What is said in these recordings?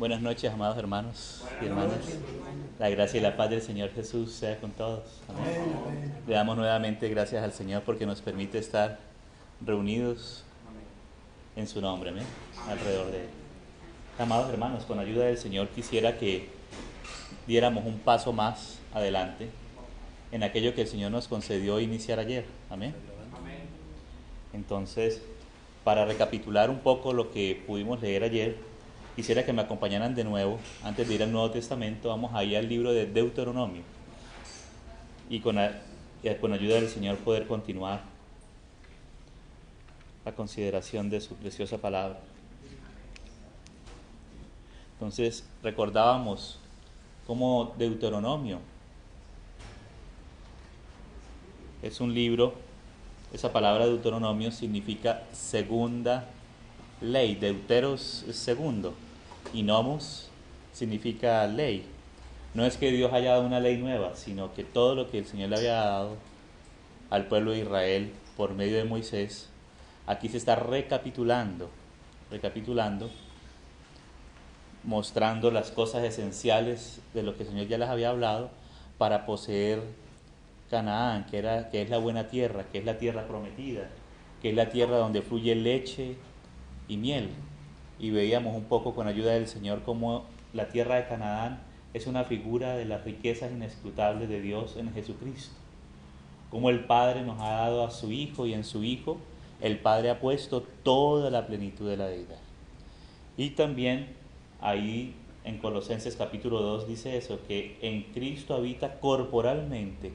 Buenas noches, amados hermanos y hermanas. La gracia y la paz del Señor Jesús sea con todos. Amén. Le damos nuevamente gracias al Señor porque nos permite estar reunidos en su nombre, amén, alrededor de Él. Amados hermanos, con ayuda del Señor quisiera que diéramos un paso más adelante en aquello que el Señor nos concedió iniciar ayer. Amén. Entonces, para recapitular un poco lo que pudimos leer ayer, quisiera que me acompañaran de nuevo, antes de ir al Nuevo Testamento. Vamos ahí al libro de Deuteronomio y con ayuda del Señor poder continuar la consideración de su preciosa palabra. Entonces recordábamos cómo Deuteronomio es un libro. Esa palabra Deuteronomio significa segunda ley. Deuteros es segundo y nomos significa ley. No es que Dios haya dado una ley nueva, sino que todo lo que el Señor le había dado al pueblo de Israel por medio de Moisés, aquí se está recapitulando, mostrando las cosas esenciales de lo que el Señor ya les había hablado para poseer Canaán, que es la buena tierra, que es la tierra prometida, que es la tierra donde fluye leche y miel. Y veíamos un poco con ayuda del Señor cómo la tierra de Canaán es una figura de las riquezas inescrutables de Dios en Jesucristo. Cómo el Padre nos ha dado a su Hijo y en su Hijo el Padre ha puesto toda la plenitud de la deidad. Y también ahí en Colosenses capítulo 2 dice eso, que en Cristo habita corporalmente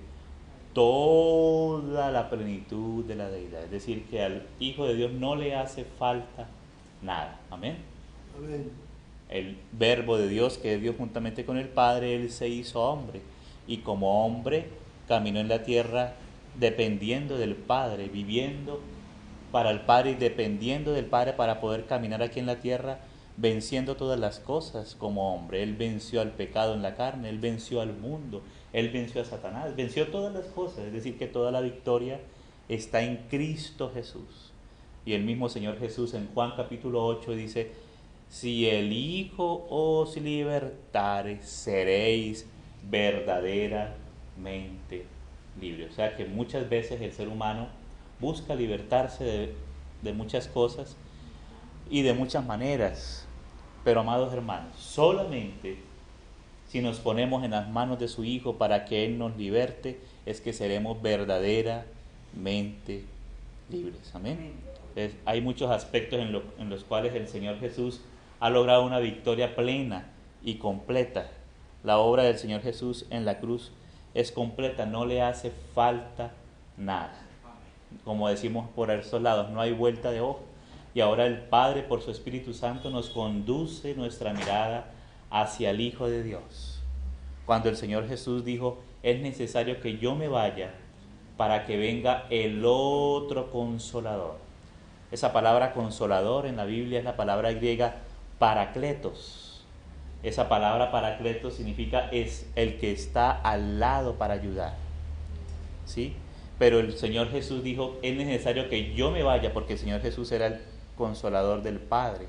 toda la plenitud de la deidad. Es decir, que al Hijo de Dios no le hace falta nada. Amén. Amén. El verbo de Dios, que es Dios juntamente con el Padre, Él se hizo hombre. Y como hombre caminó en la tierra dependiendo del Padre, viviendo para el Padre y dependiendo del Padre para poder caminar aquí en la tierra, venciendo todas las cosas como hombre. Él venció al pecado en la carne, Él venció al mundo, Él venció a Satanás, venció todas las cosas. Es decir, que toda la victoria está en Cristo Jesús. Y el mismo Señor Jesús en Juan capítulo 8 dice: si el Hijo os libertare, seréis verdaderamente libres. O sea que muchas veces el ser humano busca libertarse de muchas cosas y de muchas maneras. Pero amados hermanos, solamente si nos ponemos en las manos de su Hijo para que Él nos liberte, es que seremos verdaderamente libres. Amén. Entonces, hay muchos aspectos en los cuales el Señor Jesús ha logrado una victoria plena y completa. La obra del Señor Jesús en la cruz es completa, no le hace falta nada. Como decimos por esos lados, no hay vuelta de hoja. Y ahora el Padre, por su Espíritu Santo, nos conduce nuestra mirada hacia el Hijo de Dios. Cuando el Señor Jesús dijo: es necesario que yo me vaya para que venga el otro consolador. Esa palabra consolador en la Biblia es la palabra griega parakletos. Esa palabra parakletos significa es el que está al lado para ayudar. ¿Sí? Pero el Señor Jesús dijo: es necesario que yo me vaya, porque el Señor Jesús era el consolador del Padre.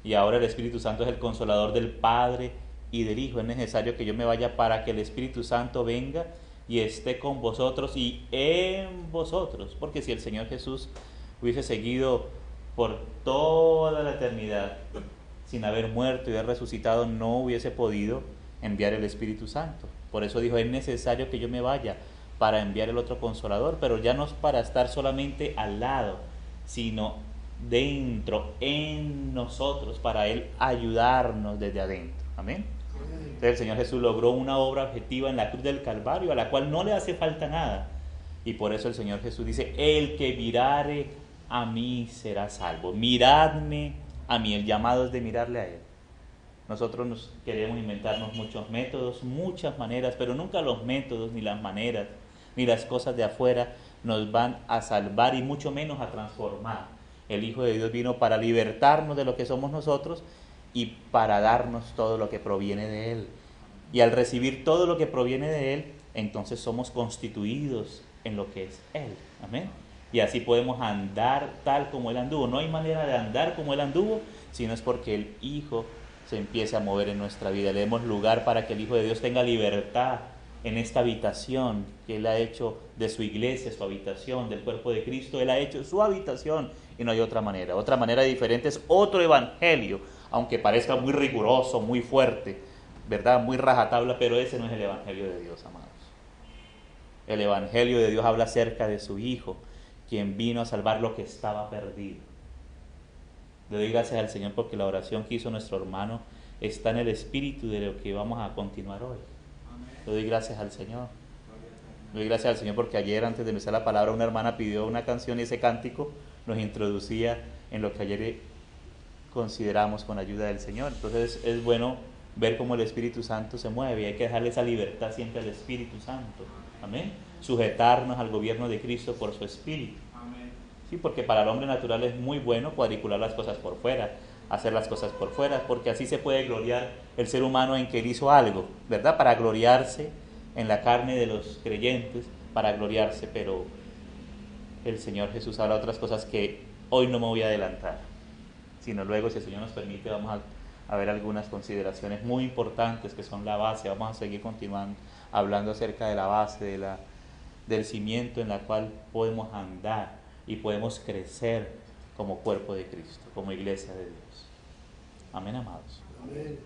Y ahora el Espíritu Santo es el consolador del Padre y del Hijo. Es necesario que yo me vaya para que el Espíritu Santo venga y esté con vosotros y en vosotros. Porque si el Señor Jesús hubiese seguido por toda la eternidad sin haber muerto y haber resucitado, no hubiese podido enviar el Espíritu Santo. Por eso dijo: es necesario que yo me vaya para enviar el otro consolador, pero ya no es para estar solamente al lado, sino dentro, en nosotros, para Él ayudarnos desde adentro. Amén. Entonces el Señor Jesús logró una obra objetiva en la cruz del Calvario, a la cual no le hace falta nada. Y por eso el Señor Jesús dice: el que mirare a mí será salvo. Miradme a mí. El llamado es de mirarle a Él. Nosotros nos queremos inventarnos muchos métodos, muchas maneras, pero nunca los métodos, ni las maneras, ni las cosas de afuera nos van a salvar y mucho menos a transformar. El Hijo de Dios vino para libertarnos de lo que somos nosotros y para darnos todo lo que proviene de Él. Y al recibir todo lo que proviene de Él, entonces somos constituidos en lo que es Él. Amén. Y así podemos andar tal como Él anduvo. No hay manera de andar como Él anduvo, sino es porque el Hijo se empiece a mover en nuestra vida. Le demos lugar para que el Hijo de Dios tenga libertad en esta habitación que Él ha hecho de su iglesia, su habitación, del cuerpo de Cristo. Él ha hecho su habitación y no hay otra manera. Otra manera diferente es otro evangelio, aunque parezca muy riguroso, muy fuerte, ¿verdad? Muy rajatabla, pero ese no es el evangelio de Dios, amados. El evangelio de Dios habla acerca de su Hijo, quien vino a salvar lo que estaba perdido. Le doy gracias al Señor porque la oración que hizo nuestro hermano está en el espíritu de lo que vamos a continuar hoy. Le doy gracias al Señor. Le doy gracias al Señor porque ayer, antes de empezar la palabra, una hermana pidió una canción y ese cántico nos introducía en lo que ayer consideramos con ayuda del Señor. Entonces es bueno ver cómo el Espíritu Santo se mueve y hay que dejarle esa libertad siempre al Espíritu Santo. Amén. Sujetarnos al gobierno de Cristo por su Espíritu. Sí, porque para el hombre natural es muy bueno cuadricular las cosas por fuera, hacer las cosas por fuera, porque así se puede gloriar el ser humano en que él hizo algo, ¿verdad? Para gloriarse en la carne de los creyentes, para gloriarse, pero el Señor Jesús habla otras cosas que hoy no me voy a adelantar, sino luego, si el Señor nos permite, vamos a ver algunas consideraciones muy importantes que son la base. Vamos a seguir continuando hablando acerca de la base, del cimiento en la cual podemos andar y podemos crecer como cuerpo de Cristo, como iglesia de Dios. Amén, amados. Amén.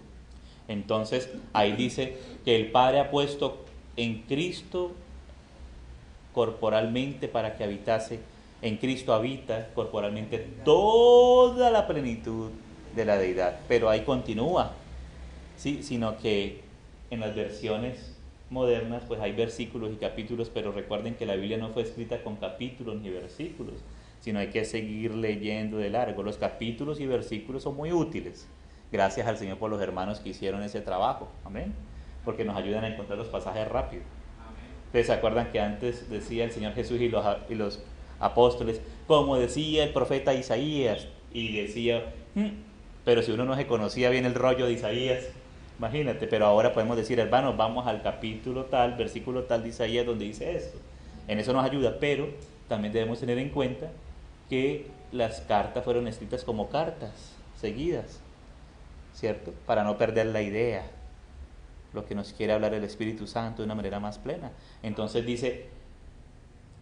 Entonces, ahí dice que el Padre ha puesto en Cristo corporalmente para que habitase, en Cristo habita corporalmente toda la plenitud de la deidad. Pero ahí continúa, ¿sí? Sino que en las versiones modernas pues hay versículos y capítulos, pero recuerden que la Biblia no fue escrita con capítulos ni versículos, sino hay que seguir leyendo de largo. Los capítulos y versículos son muy útiles. Gracias al Señor por los hermanos que hicieron ese trabajo, amén, porque nos ayudan a encontrar los pasajes rápido. Ustedes se acuerdan que antes decía el Señor Jesús y los apóstoles, como decía el profeta Isaías, y decía, pero si uno no se conocía bien el rollo de Isaías, imagínate. Pero ahora podemos decir, hermanos, vamos al capítulo tal, versículo tal de Isaías donde dice esto. En eso nos ayuda, pero también debemos tener en cuenta que las cartas fueron escritas como cartas seguidas, ¿cierto? Para no perder la idea, lo que nos quiere hablar el Espíritu Santo de una manera más plena. Entonces dice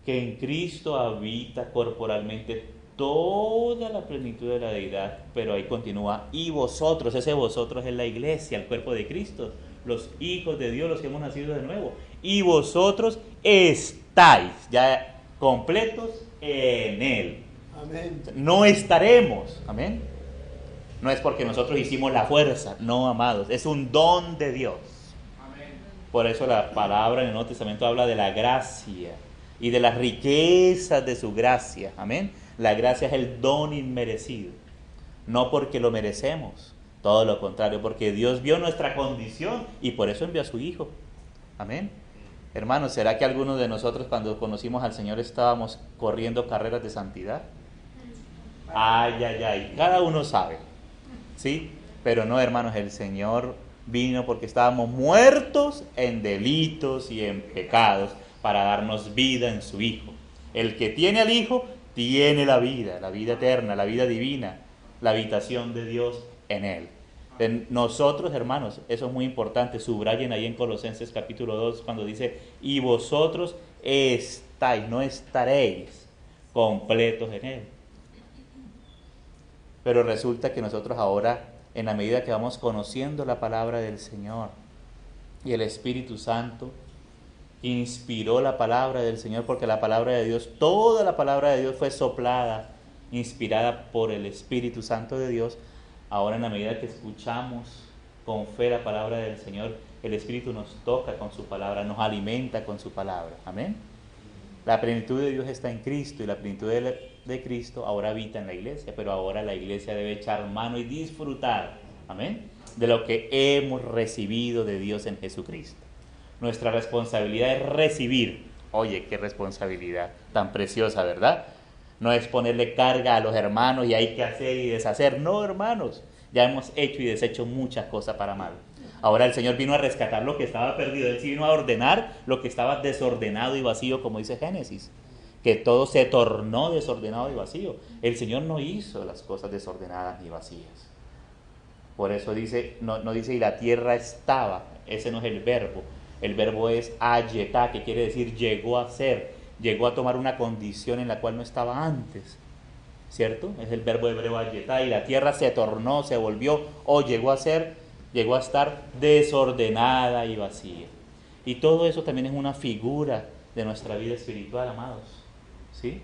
que en Cristo habita corporalmente toda la plenitud de la deidad, pero ahí continúa, y vosotros, ese vosotros es la iglesia, el cuerpo de Cristo, los hijos de Dios, los que hemos nacido de nuevo, y vosotros estáis ya completos en Él. Amén. No estaremos, amén. No es porque nosotros hicimos la fuerza, no, amados, es un don de Dios. Amén. Por eso la palabra en el Nuevo Testamento habla de la gracia y de las riquezas de su gracia, amén. La gracia es el don inmerecido, no porque lo merecemos, todo lo contrario, porque Dios vio nuestra condición y por eso envió a su Hijo. Amén. Hermanos, ¿será que algunos de nosotros cuando conocimos al Señor estábamos corriendo carreras de santidad? Ay, ay, ay, cada uno sabe, ¿sí? Pero no, hermanos, el Señor vino porque estábamos muertos en delitos y en pecados para darnos vida en su Hijo. El que tiene al Hijo tiene la vida eterna, la vida divina, la habitación de Dios en Él. Nosotros, hermanos, eso es muy importante, subrayen ahí en Colosenses capítulo 2 cuando dice, y vosotros estáis, no estaréis completos en Él. Pero resulta que nosotros ahora, en la medida que vamos conociendo la palabra del Señor y el Espíritu Santo inspiró la palabra del Señor, porque la palabra de Dios, toda la palabra de Dios fue soplada, inspirada por el Espíritu Santo de Dios. Ahora, en la medida que escuchamos con fe la palabra del Señor, el Espíritu nos toca con su palabra, nos alimenta con su palabra. Amén. La plenitud de Dios está en Cristo y la plenitud de Cristo ahora habita en la iglesia, pero ahora la iglesia debe echar mano y disfrutar, amén, de lo que hemos recibido de Dios en Jesucristo. Nuestra responsabilidad es recibir. Oye, qué responsabilidad tan preciosa, ¿verdad? No es ponerle carga a los hermanos y hay que hacer y deshacer. No, hermanos, ya hemos hecho y deshecho muchas cosas para mal. Ahora el Señor vino a rescatar lo que estaba perdido. Él sí vino a ordenar lo que estaba desordenado y vacío, como dice Génesis, que todo se tornó desordenado y vacío. El Señor no hizo las cosas desordenadas ni vacías. Por eso dice, no dice y la tierra estaba, ese no es el verbo es ayetá, que quiere decir llegó a ser, llegó a tomar una condición en la cual no estaba antes, ¿cierto? Es el verbo hebreo ayetá, y la tierra se tornó, se volvió o llegó a ser, llegó a estar desordenada y vacía. Y todo eso también es una figura de nuestra vida espiritual, amados, ¿sí?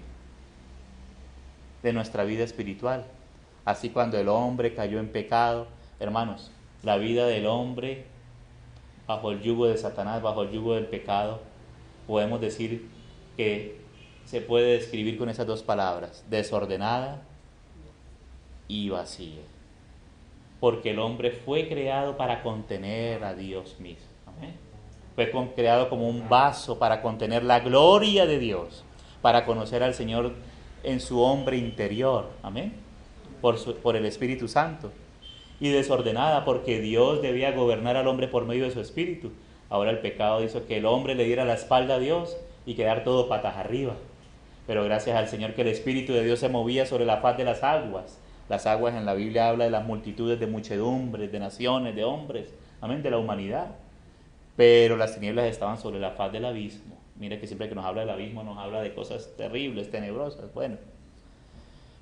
De nuestra vida espiritual. Así cuando el hombre cayó en pecado, hermanos, la vida del hombre bajo el yugo de Satanás, bajo el yugo del pecado, podemos decir que se puede describir con esas dos palabras, desordenada y vacía. Porque el hombre fue creado para contener a Dios mismo. Amén. Fue creado como un vaso para contener la gloria de Dios, para conocer al Señor en su hombre interior. Amén. Por el Espíritu Santo. Y desordenada porque Dios debía gobernar al hombre por medio de su Espíritu. Ahora el pecado hizo que el hombre le diera la espalda a Dios y quedar todo patas arriba. Pero gracias al Señor que el Espíritu de Dios se movía sobre la faz de las aguas. Las aguas en la Biblia habla de las multitudes de muchedumbres, de naciones, de hombres, amén, de la humanidad. Pero las tinieblas estaban sobre la faz del abismo. Mira que siempre que nos habla del abismo nos habla de cosas terribles, tenebrosas. Bueno,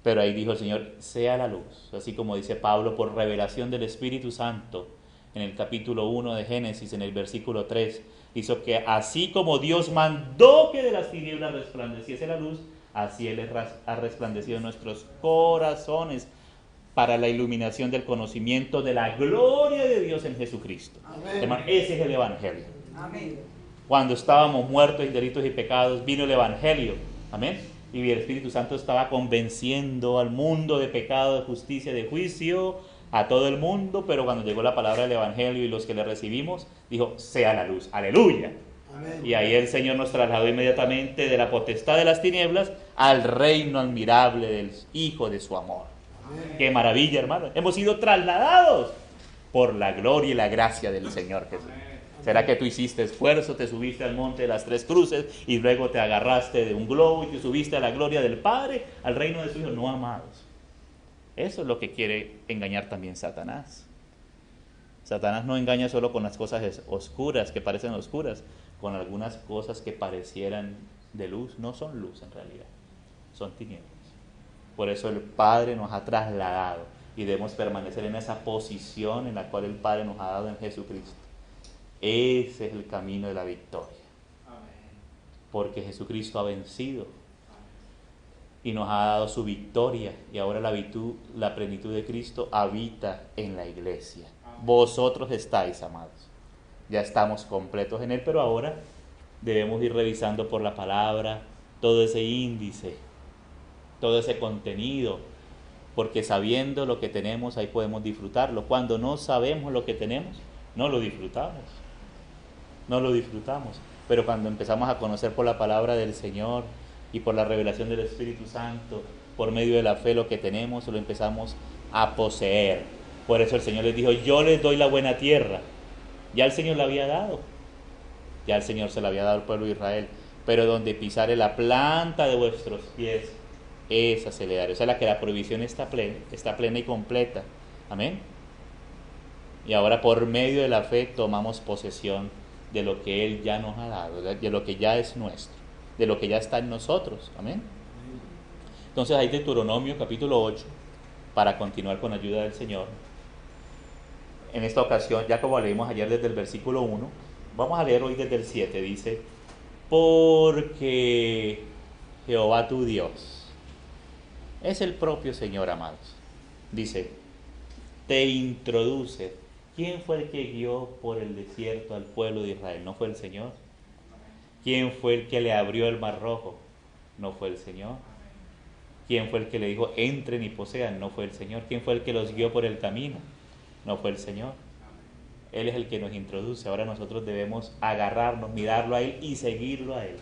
pero ahí dijo el Señor, sea la luz. Así como dice Pablo, por revelación del Espíritu Santo, en el capítulo 1 de Génesis, en el versículo 3, hizo que así como Dios mandó que de las tinieblas resplandeciese la luz, así Él ha resplandecido en nuestros corazones para la iluminación del conocimiento de la gloria de Dios en Jesucristo. Hermano, ese es el Evangelio. Amén. Cuando estábamos muertos en delitos y pecados, vino el Evangelio. Amén. Y el Espíritu Santo estaba convenciendo al mundo de pecado, de justicia, de juicio, a todo el mundo, pero cuando llegó la palabra del Evangelio y los que le recibimos, dijo, sea la luz, aleluya. Amén. Y ahí el Señor nos trasladó inmediatamente de la potestad de las tinieblas al reino admirable del Hijo de su amor. Amén. Qué maravilla, hermano. Hemos sido trasladados por la gloria y la gracia del Señor Jesús. ¿Será que tú hiciste esfuerzo, te subiste al monte de las tres cruces y luego te agarraste de un globo y te subiste a la gloria del Padre, al reino de su Hijo? No, amados. Eso es lo que quiere engañar también Satanás. Satanás no engaña solo con las cosas oscuras, que parecen oscuras, con algunas cosas que parecieran de luz. No son luz en realidad, son tinieblas. Por eso el Padre nos ha trasladado y debemos permanecer en esa posición en la cual el Padre nos ha dado en Jesucristo. Ese es el camino de la victoria. Amén. Porque Jesucristo ha vencido y nos ha dado su victoria, y ahora la plenitud de Cristo habita en la iglesia. Amén. Vosotros estáis, amados. Ya estamos completos en Él, pero ahora debemos ir revisando por la palabra todo ese índice, todo ese contenido, porque sabiendo lo que tenemos, ahí podemos disfrutarlo. Cuando no sabemos lo que tenemos, no lo disfrutamos. No lo disfrutamos. Pero cuando empezamos a conocer por la palabra del Señor y por la revelación del Espíritu Santo, por medio de la fe lo que tenemos, lo empezamos a poseer. Por eso el Señor les dijo, yo les doy la buena tierra. Ya el Señor la había dado. Ya el Señor se la había dado al pueblo de Israel. Pero donde pisare la planta de vuestros pies, esa se le dará. O sea, la provisión está plena y completa. Amén. Y ahora por medio de la fe tomamos posesión de lo que Él ya nos ha dado, de lo que ya es nuestro, de lo que ya está en nosotros. Amén. Entonces hay Deuteronomio capítulo 8, para continuar con ayuda del Señor. En esta ocasión, ya como leímos ayer desde el versículo 1, vamos a leer hoy desde el 7. Dice, porque Jehová tu Dios es el propio Señor, amados. Dice, te introduce. ¿Quién fue el que guió por el desierto al pueblo de Israel? ¿No fue el Señor? ¿Quién fue el que le abrió el mar rojo? ¿No fue el Señor? ¿Quién fue el que le dijo, entren y posean? ¿No fue el Señor? ¿Quién fue el que los guió por el camino? ¿No fue el Señor? Él es el que nos introduce. Ahora nosotros debemos agarrarnos, mirarlo a Él y seguirlo a Él.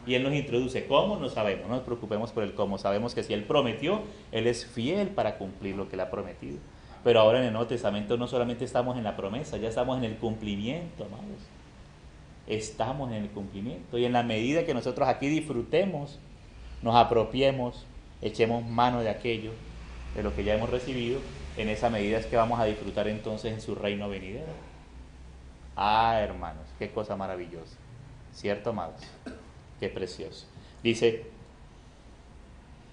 Y Él nos introduce. ¿Cómo? No sabemos. No nos preocupemos por el cómo. Sabemos que si Él prometió, Él es fiel para cumplir lo que Él ha prometido. Pero ahora en el Nuevo Testamento no solamente estamos en la promesa, ya estamos en el cumplimiento, amados. Estamos en el cumplimiento. Y en la medida que nosotros aquí disfrutemos, nos apropiemos, echemos mano de aquello, de lo que ya hemos recibido, En esa medida es que vamos a disfrutar entonces en su reino venidero. Ah, hermanos, qué cosa maravillosa. ¿Cierto, amados? Qué precioso. Dice,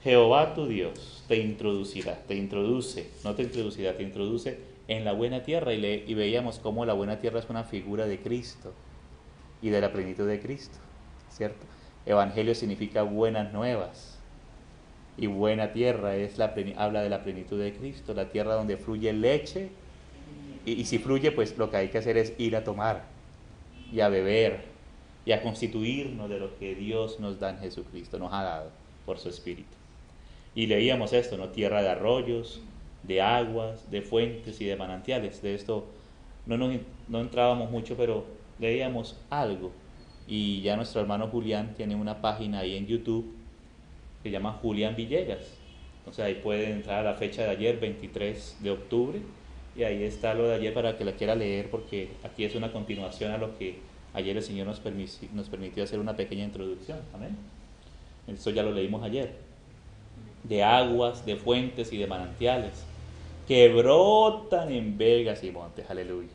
Jehová tu Dios te introducirá, te introduce, no te introducirá, te introduce en la buena tierra. Y veíamos cómo la buena tierra es una figura de Cristo y de la plenitud de Cristo, ¿cierto? Evangelio significa buenas nuevas. Y buena tierra habla de la plenitud de Cristo, la tierra donde fluye leche. Y si fluye, pues lo que hay que hacer es ir a tomar y a beber y a constituirnos de lo que Dios nos da en Jesucristo, nos ha dado por su Espíritu. Y leíamos esto, ¿no? Tierra de arroyos, de aguas, de fuentes y de manantiales. De esto no entrábamos mucho, pero leíamos algo. Y ya nuestro hermano Julián tiene una página ahí en YouTube que se llama Julián Villegas. Entonces ahí pueden entrar a la fecha de ayer, 23 de octubre, y ahí está lo de ayer para que la quiera leer, porque aquí es una continuación a lo que ayer el Señor nos permitió hacer una pequeña introducción. Amén. Esto ya lo leímos ayer. De aguas, de fuentes y de manantiales que brotan en vegas y montes. Aleluya.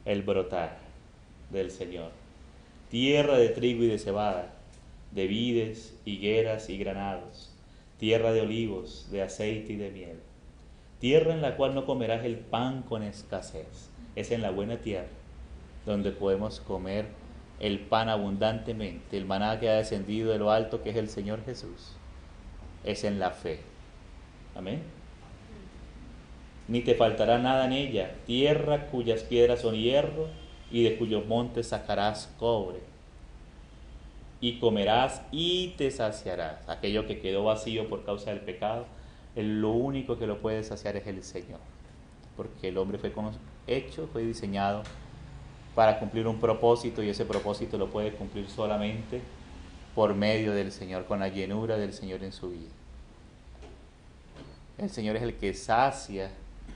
El brotar del Señor. Tierra de trigo y de cebada, de vides, higueras y granados, tierra de olivos, de aceite y de miel. Tierra en la cual no comerás el pan con escasez. Es en la buena tierra donde podemos comer el pan abundantemente, el maná que ha descendido de lo alto, que es el Señor Jesús. Es en la fe. Amén. Ni te faltará nada en ella, tierra cuyas piedras son hierro y de cuyos montes sacarás cobre. Y comerás y te saciarás. Aquello que quedó vacío por causa del pecado, lo único que lo puede saciar es el Señor. Porque el hombre fue diseñado para cumplir un propósito, y ese propósito lo puede cumplir solamente por medio del Señor, con la llenura del Señor en su vida. El Señor es el que sacia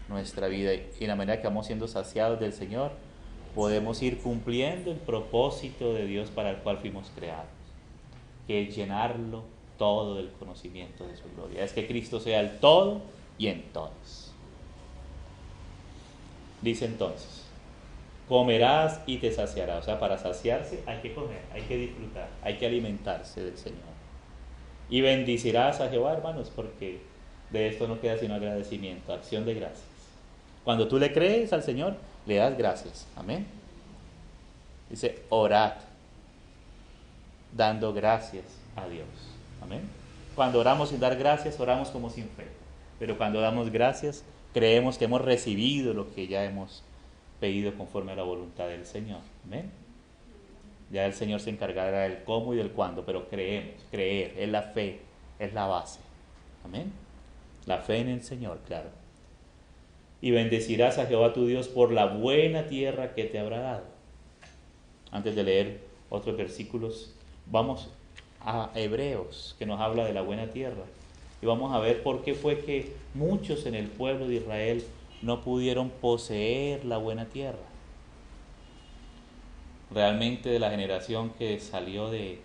nuestra vida, y en la manera que vamos siendo saciados del Señor, podemos ir cumpliendo el propósito de Dios para el cual fuimos creados, que es llenarlo todo del conocimiento de su gloria. Es que Cristo sea el todo y en todos. Dice entonces, comerás y te saciarás. O sea, para saciarse hay que comer, hay que disfrutar, hay que alimentarse del Señor. Y bendicirás a Jehová, hermanos, porque de esto no queda sino agradecimiento, acción de gracias. Cuando tú le crees al Señor, le das gracias. Amén. Dice, orad, dando gracias a Dios. Amén. Cuando oramos sin dar gracias, oramos como sin fe. Pero cuando damos gracias, creemos que hemos recibido lo que ya hemos pedido conforme a la voluntad del Señor. Amén. Ya el Señor se encargará del cómo y del cuándo, pero creer, es la fe, es la base. Amén. La fe en el Señor, claro. Y bendecirás a Jehová tu Dios por la buena tierra que te habrá dado. Antes de leer otros versículos, vamos a Hebreos, que nos habla de la buena tierra. Y vamos a ver por qué fue que muchos en el pueblo de Israel no pudieron poseer la buena tierra. Realmente de la generación que salió de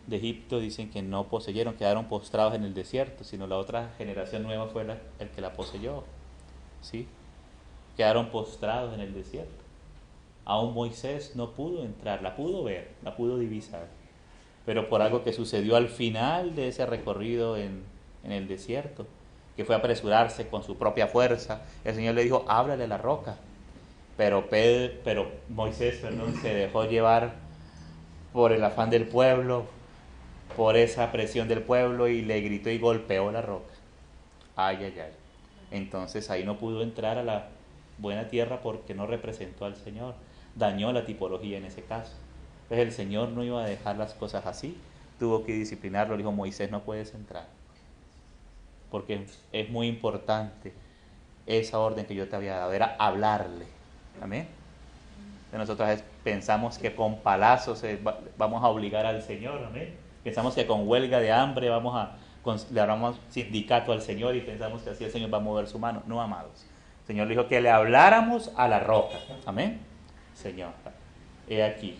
Egipto dicen que no poseyeron, quedaron postrados en el desierto, sino la otra generación nueva fue el que la poseyó. ¿Sí? Quedaron postrados en el desierto. Aún Moisés no pudo entrar, la pudo ver, la pudo divisar. Pero por algo que sucedió al final de ese recorrido en el desierto, que fue apresurarse con su propia fuerza, el Señor le dijo, háblale a la roca. Pero Moisés se dejó llevar por el afán del pueblo, por esa presión del pueblo, y le gritó y golpeó la roca. Ay, ay, ay. Entonces ahí no pudo entrar a la buena tierra porque no representó al Señor. Dañó la tipología en ese caso. Entonces el Señor no iba a dejar las cosas así. Tuvo que disciplinarlo. Le dijo, Moisés, no puedes entrar. Porque es muy importante esa orden que yo te había dado. Era hablarle. Amén. Nosotros pensamos que con palazos vamos a obligar al Señor. Amén. Pensamos que con huelga de hambre le damos sindicato al Señor y pensamos que así el Señor va a mover su mano. No, amados. El Señor dijo que le habláramos a la roca. Amén. Señor, he aquí,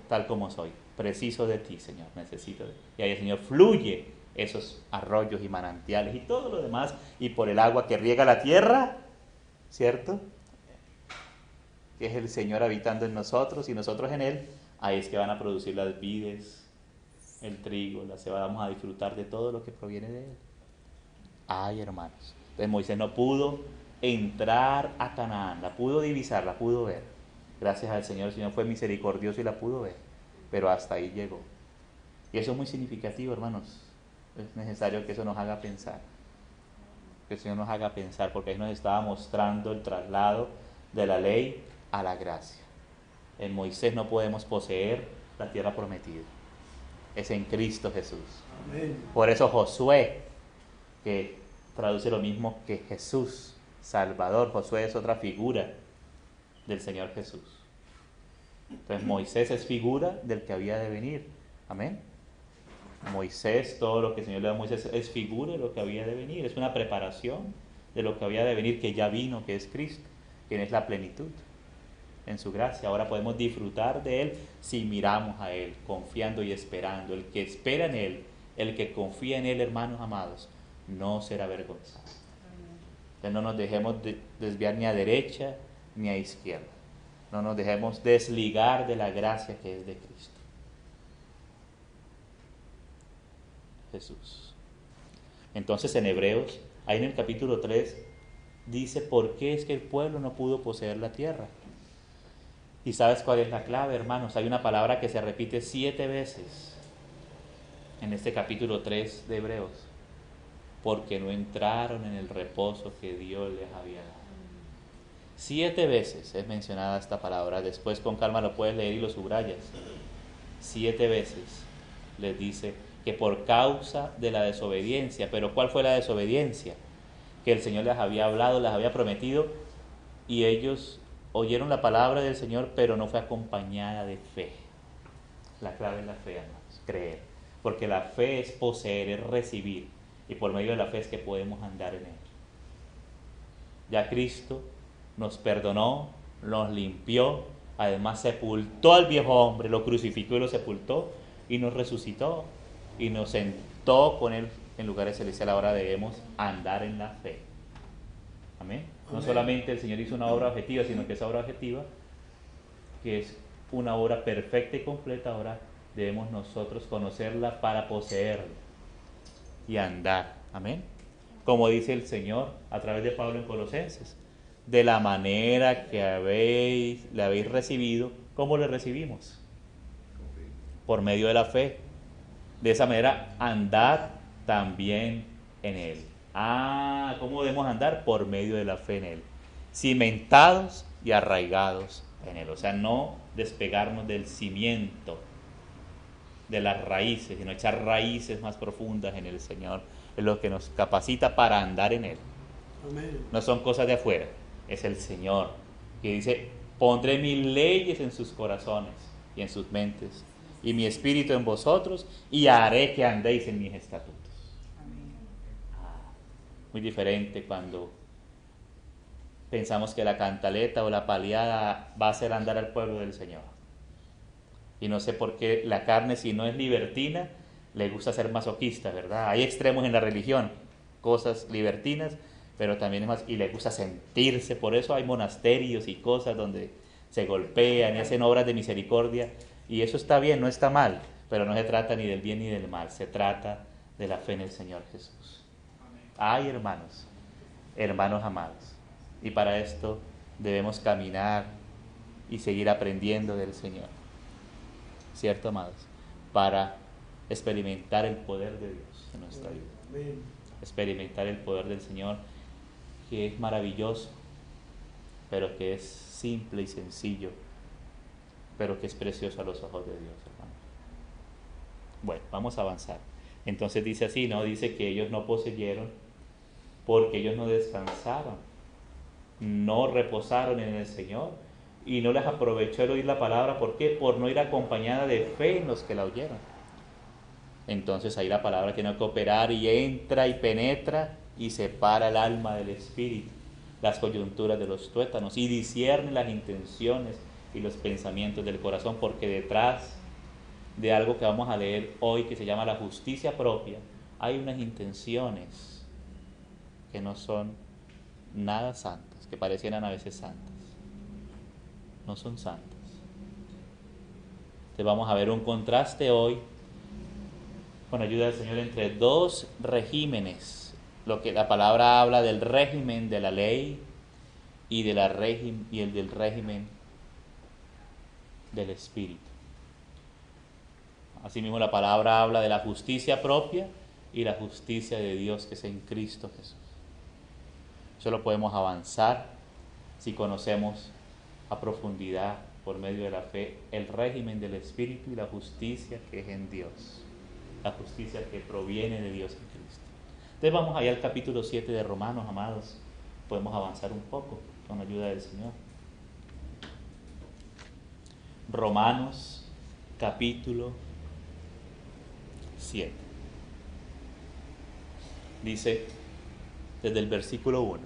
tal como soy, preciso de ti, Señor, necesito de ti. Y ahí el Señor fluye esos arroyos y manantiales y todo lo demás, y por el agua que riega la tierra, ¿cierto? Que es el Señor habitando en nosotros y nosotros en Él, ahí es que van a producir las vides, el trigo, la cebada, vamos a disfrutar de todo lo que proviene de Él. Ay, hermanos, entonces Moisés no pudo entrar a Canaán, la pudo divisar, la pudo ver. Gracias al Señor, el Señor fue misericordioso y la pudo ver, pero hasta ahí llegó. Y eso es muy significativo, hermanos. Es necesario que eso nos haga pensar. Que el Señor nos haga pensar, porque ahí nos estaba mostrando el traslado de la ley a la gracia. En Moisés no podemos poseer la tierra prometida. Es en Cristo Jesús. Amén. Por eso Josué, que traduce lo mismo que Jesús, Salvador. Josué es otra figura del Señor Jesús. Entonces Moisés es figura del que había de venir. Amén. Moisés, todo lo que el Señor le da a Moisés es figura de lo que había de venir. Es una preparación de lo que había de venir, que ya vino, que es Cristo, quien es la plenitud en su gracia. Ahora podemos disfrutar de Él si miramos a Él, confiando y esperando. El que espera en Él, el que confía en Él, hermanos amados, no será avergonzado. Entonces no nos dejemos desviar ni a derecha ni a izquierda. No nos dejemos desligar de la gracia que es de Cristo. Jesús. Entonces en Hebreos, ahí en el capítulo 3, dice por qué es que el pueblo no pudo poseer la tierra. ¿Y sabes cuál es la clave, hermanos? Hay una palabra que se repite 7 veces en este capítulo 3 de Hebreos. Porque no entraron en el reposo que Dios les había dado. 7 veces es mencionada esta palabra. Después con calma lo puedes leer y lo subrayas. 7 veces les dice que por causa de la desobediencia. ¿Pero cuál fue la desobediencia? Que el Señor les había hablado, les había prometido, y ellos oyeron la palabra del Señor, pero no fue acompañada de fe. La clave es la fe, hermanos, creer. Porque la fe es poseer, es recibir, y por medio de la fe es que podemos andar en Él. Ya Cristo nos perdonó, nos limpió, además sepultó al viejo hombre, lo crucificó y lo sepultó, y nos resucitó, y nos sentó con Él en lugares celestiales. Ahora debemos andar en la fe. Amén. No solamente el Señor hizo una obra objetiva, sino que esa obra objetiva, que es una obra perfecta y completa, ahora debemos nosotros conocerla para poseerla y andar. Amén. Como dice el Señor a través de Pablo en Colosenses, de la manera que le habéis recibido, ¿cómo le recibimos? Por medio de la fe. De esa manera, andad también en Él. ¿Cómo debemos andar? Por medio de la fe en Él. Cimentados y arraigados en Él. O sea, no despegarnos del cimiento, de las raíces, sino echar raíces más profundas en el Señor. Es lo que nos capacita para andar en Él. Amén. No son cosas de afuera, es el Señor que dice: pondré mis leyes en sus corazones y en sus mentes, y mi espíritu en vosotros, y haré que andéis en mis estatutos. Muy diferente cuando pensamos que la cantaleta o la paliada va a hacer andar al pueblo del Señor. Y no sé por qué la carne, si no es libertina, le gusta ser masoquista, ¿verdad? Hay extremos en la religión, cosas libertinas, pero también es más, y le gusta sentirse. Por eso hay monasterios y cosas donde se golpean y hacen obras de misericordia, y eso está bien, no está mal, pero no se trata ni del bien ni del mal, se trata de la fe en el Señor Jesús. Ay, hermanos amados, y para esto debemos caminar y seguir aprendiendo del Señor, ¿cierto, amados? Para experimentar el poder de Dios en nuestra vida. Experimentar el poder del Señor, que es maravilloso, pero que es simple y sencillo, pero que es precioso a los ojos de Dios, hermanos. Bueno, vamos a avanzar. Entonces dice así, ¿no? Dice que ellos no poseyeron porque ellos no descansaron, no reposaron en el Señor, y no les aprovechó el oír la palabra. ¿Por qué? Por no ir acompañada de fe en los que la oyeron. Entonces ahí la palabra tiene que operar y entra y penetra y separa el alma del espíritu, las coyunturas de los tuétanos, y discierne las intenciones y los pensamientos del corazón, porque detrás de algo que vamos a leer hoy, que se llama la justicia propia, hay unas intenciones que no son nada santas, que parecieran a veces santas. No son santas. Entonces vamos a ver un contraste hoy, con ayuda del Señor, entre dos regímenes. Lo que la palabra habla del régimen de la ley y el del régimen del Espíritu. Asimismo, la palabra habla de la justicia propia y la justicia de Dios que es en Cristo Jesús. Solo podemos avanzar si conocemos a profundidad, por medio de la fe, el régimen del Espíritu y la justicia que es en Dios, la justicia que proviene de Dios en Cristo. Entonces vamos allá al capítulo 7 de Romanos, amados. Podemos avanzar un poco con la ayuda del Señor. Romanos, capítulo 7. Dice desde el versículo 1: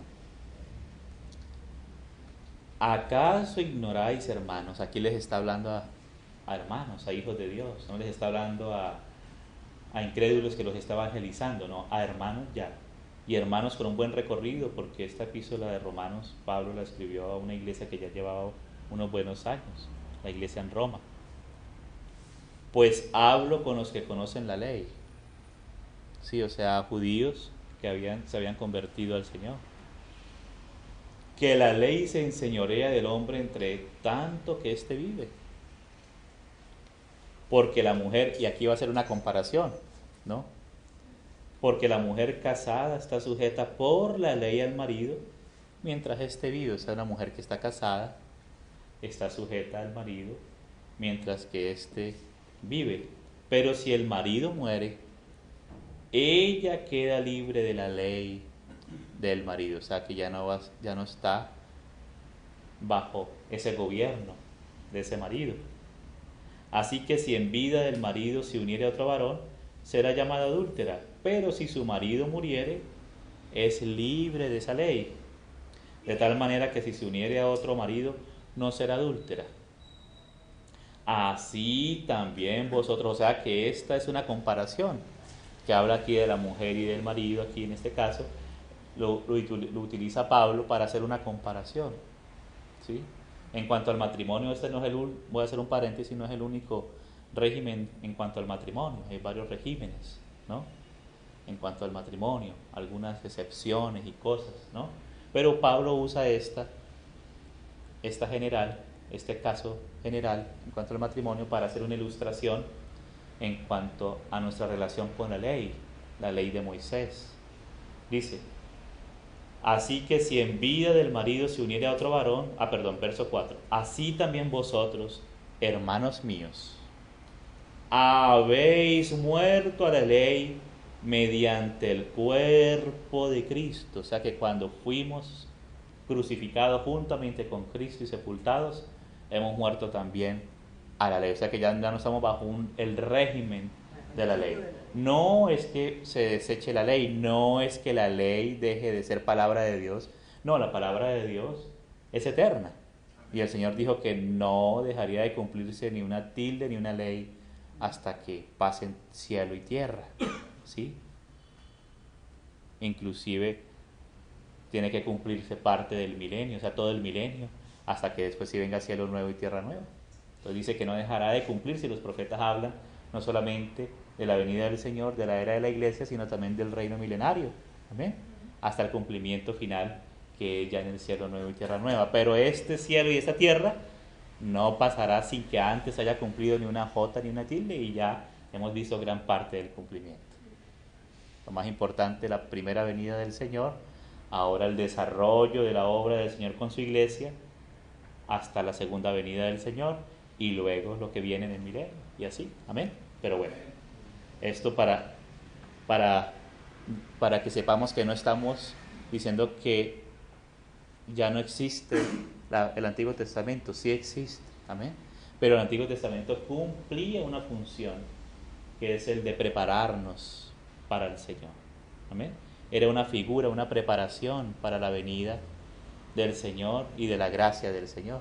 ¿acaso ignoráis, hermanos? Aquí les está hablando a hermanos, a hijos de Dios, no les está hablando a incrédulos que los está evangelizando, no, a hermanos ya. Y hermanos con un buen recorrido, porque esta epístola de Romanos, Pablo la escribió a una iglesia que ya llevaba unos buenos años, la iglesia en Roma. Pues hablo con los que conocen la ley. Sí, o sea, judíos que se habían convertido al Señor. Que la ley se enseñorea del hombre entre tanto que éste vive. Porque la mujer, y aquí va a ser una comparación, ¿no? Porque la mujer casada está sujeta por la ley al marido, mientras éste vive. O sea, una mujer que está casada está sujeta al marido, mientras que éste vive. Pero si el marido muere, ella queda libre de la ley del marido, o sea que ya no está bajo ese gobierno de ese marido. Así que si en vida del marido se uniere a otro varón, será llamada adúltera, pero si su marido muriere, es libre de esa ley, de tal manera que si se uniere a otro marido, no será adúltera. Así también vosotros, o sea que esta es una comparación, que habla aquí de la mujer y del marido, aquí en este caso, lo utiliza Pablo para hacer una comparación, ¿sí? En cuanto al matrimonio, voy a hacer un paréntesis, no es el único régimen en cuanto al matrimonio, hay varios regímenes, ¿no? En cuanto al matrimonio, algunas excepciones y cosas, ¿no? Pero Pablo usa este caso general en cuanto al matrimonio para hacer una ilustración en cuanto a nuestra relación con la ley de Moisés. Dice: así que si en vida del marido se uniere a otro varón, verso 4, así también vosotros, hermanos míos, habéis muerto a la ley mediante el cuerpo de Cristo. O sea que cuando fuimos crucificados juntamente con Cristo y sepultados, hemos muerto también a la ley. O sea que ya no estamos bajo el régimen de la ley. No es que se deseche la ley, no es que la ley deje de ser palabra de Dios. No, la palabra de Dios es eterna. Y el Señor dijo que no dejaría de cumplirse ni una tilde ni una ley hasta que pasen cielo y tierra, ¿sí? Inclusive tiene que cumplirse parte del milenio, o sea, todo el milenio, hasta que después sí venga cielo nuevo y tierra nueva. Entonces dice que no dejará de cumplir si los profetas hablan no solamente de la venida del Señor, de la era de la iglesia, sino también del reino milenario. Amén. Hasta el cumplimiento final, que es ya en el cielo nuevo y tierra nueva. Pero este cielo y esta tierra no pasará sin que antes haya cumplido ni una jota ni una tilde, y ya hemos visto gran parte del cumplimiento. Lo más importante, la primera venida del Señor, ahora el desarrollo de la obra del Señor con su iglesia, hasta la segunda venida del Señor, y luego lo que viene en el milenio, y así, amén. Pero bueno, esto para que sepamos que no estamos diciendo que ya no existe el Antiguo Testamento, sí existe, amén. Pero el Antiguo Testamento cumplía una función, que es el de prepararnos para el Señor, amén. Era una figura, una preparación para la venida del Señor y de la gracia del Señor.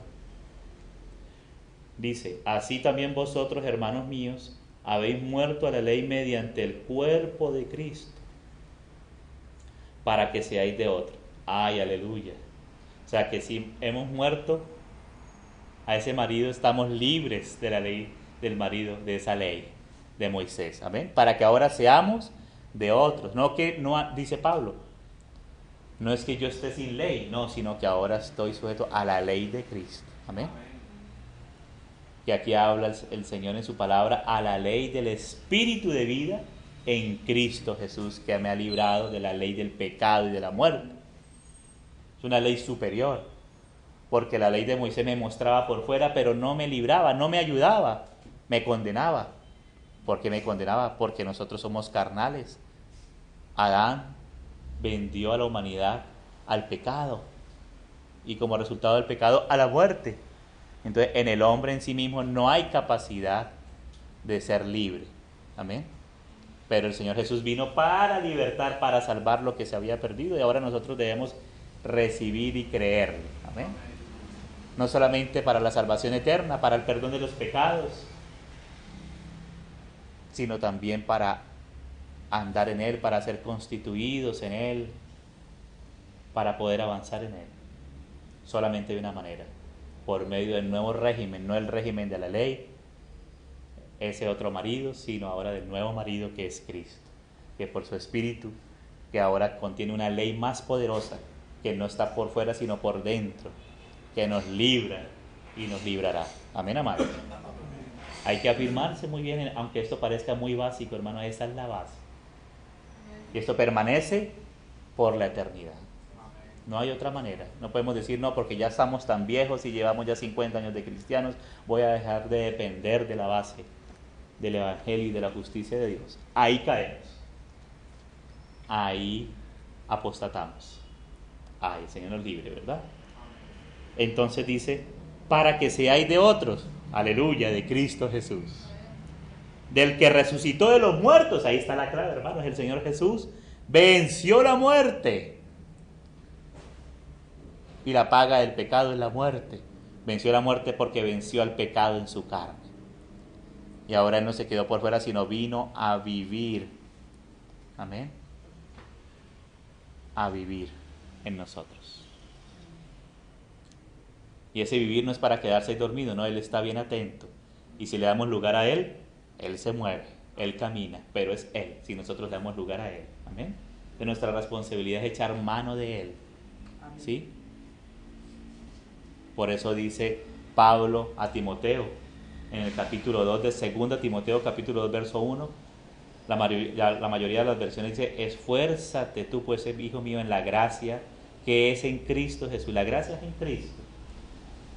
Dice: así también vosotros, hermanos míos, habéis muerto a la ley mediante el cuerpo de Cristo, para que seáis de otro. Ay, aleluya. O sea que si hemos muerto a ese marido, estamos libres de la ley del marido, de esa ley de Moisés. Amén. Para que ahora seamos de otros. No que no dice Pablo, no es que yo esté sin ley, no, sino que ahora estoy sujeto a la ley de Cristo. Amén. Y aquí habla el Señor en su palabra, a la ley del Espíritu de vida en Cristo Jesús, que me ha librado de la ley del pecado y de la muerte. Es una ley superior, porque la ley de Moisés me mostraba por fuera, pero no me libraba, no me ayudaba, me condenaba. ¿Por qué me condenaba? Porque nosotros somos carnales. Adán vendió a la humanidad al pecado, y como resultado del pecado, a la muerte. Entonces, en el hombre en sí mismo no hay capacidad de ser libre. Amén. Pero el Señor Jesús vino para libertar, para salvar lo que se había perdido, y ahora nosotros debemos recibir y creerle. Amén. No solamente para la salvación eterna, para el perdón de los pecados, sino también para andar en Él, para ser constituidos en Él, para poder avanzar en Él. Solamente de una manera, por medio del nuevo régimen, no el régimen de la ley, ese otro marido, sino ahora del nuevo marido que es Cristo, que por su Espíritu, que ahora contiene una ley más poderosa, que no está por fuera sino por dentro, que nos libra y nos librará. Amén, amados. Hay que afirmarse muy bien, aunque esto parezca muy básico, hermano, esa es la base. Y esto permanece por la eternidad. No hay otra manera. No podemos decir, no, porque ya estamos tan viejos y llevamos ya 50 años de cristianos, voy a dejar de depender de la base del Evangelio y de la justicia de Dios. Ahí caemos. Ahí apostatamos. Ay, el Señor nos libre, ¿verdad? Entonces dice, para que seáis de otros, aleluya, de Cristo Jesús, del que resucitó de los muertos. Ahí está la clave, hermanos. El Señor Jesús venció la muerte. Y la paga del pecado es la muerte. Venció la muerte porque venció al pecado en su carne. Y ahora Él no se quedó por fuera, sino vino a vivir. Amén. A vivir en nosotros. Y ese vivir no es para quedarse ahí dormido, no, Él está bien atento. Y si le damos lugar a Él, Él se mueve, Él camina, pero es Él, si nosotros le damos lugar a Él. Amén. De nuestra responsabilidad es echar mano de Él. Amén. ¿Sí? Por eso dice Pablo a Timoteo, en el capítulo 2 de 2 Timoteo, capítulo 2, verso 1, la mayoría de las versiones dice, esfuérzate tú, pues, hijo mío, en la gracia que es en Cristo Jesús. La gracia es en Cristo.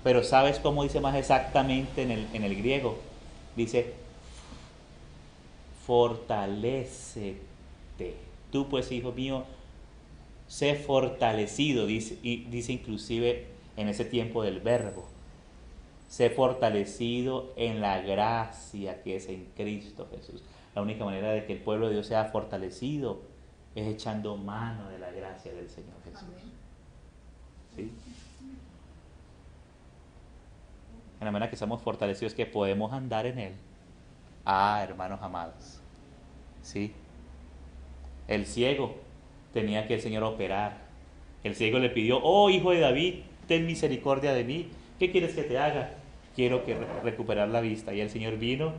Pero ¿sabes cómo dice más exactamente en el griego? Dice, fortalécete. Tú, pues, hijo mío, sé fortalecido. Dice inclusive en ese tiempo del verbo. Sé fortalecido en la gracia que es en Cristo Jesús. La única manera de que el pueblo de Dios sea fortalecido es echando mano de la gracia del Señor Jesús. ¿Sí? En la manera que somos fortalecidos, que podemos andar en Él. Ah, hermanos amados. ¿Sí? El ciego tenía que el Señor operar. El ciego le pidió, oh hijo de David, ten misericordia de mí. ¿Qué quieres que te haga? Quiero recuperar la vista. Y el Señor vino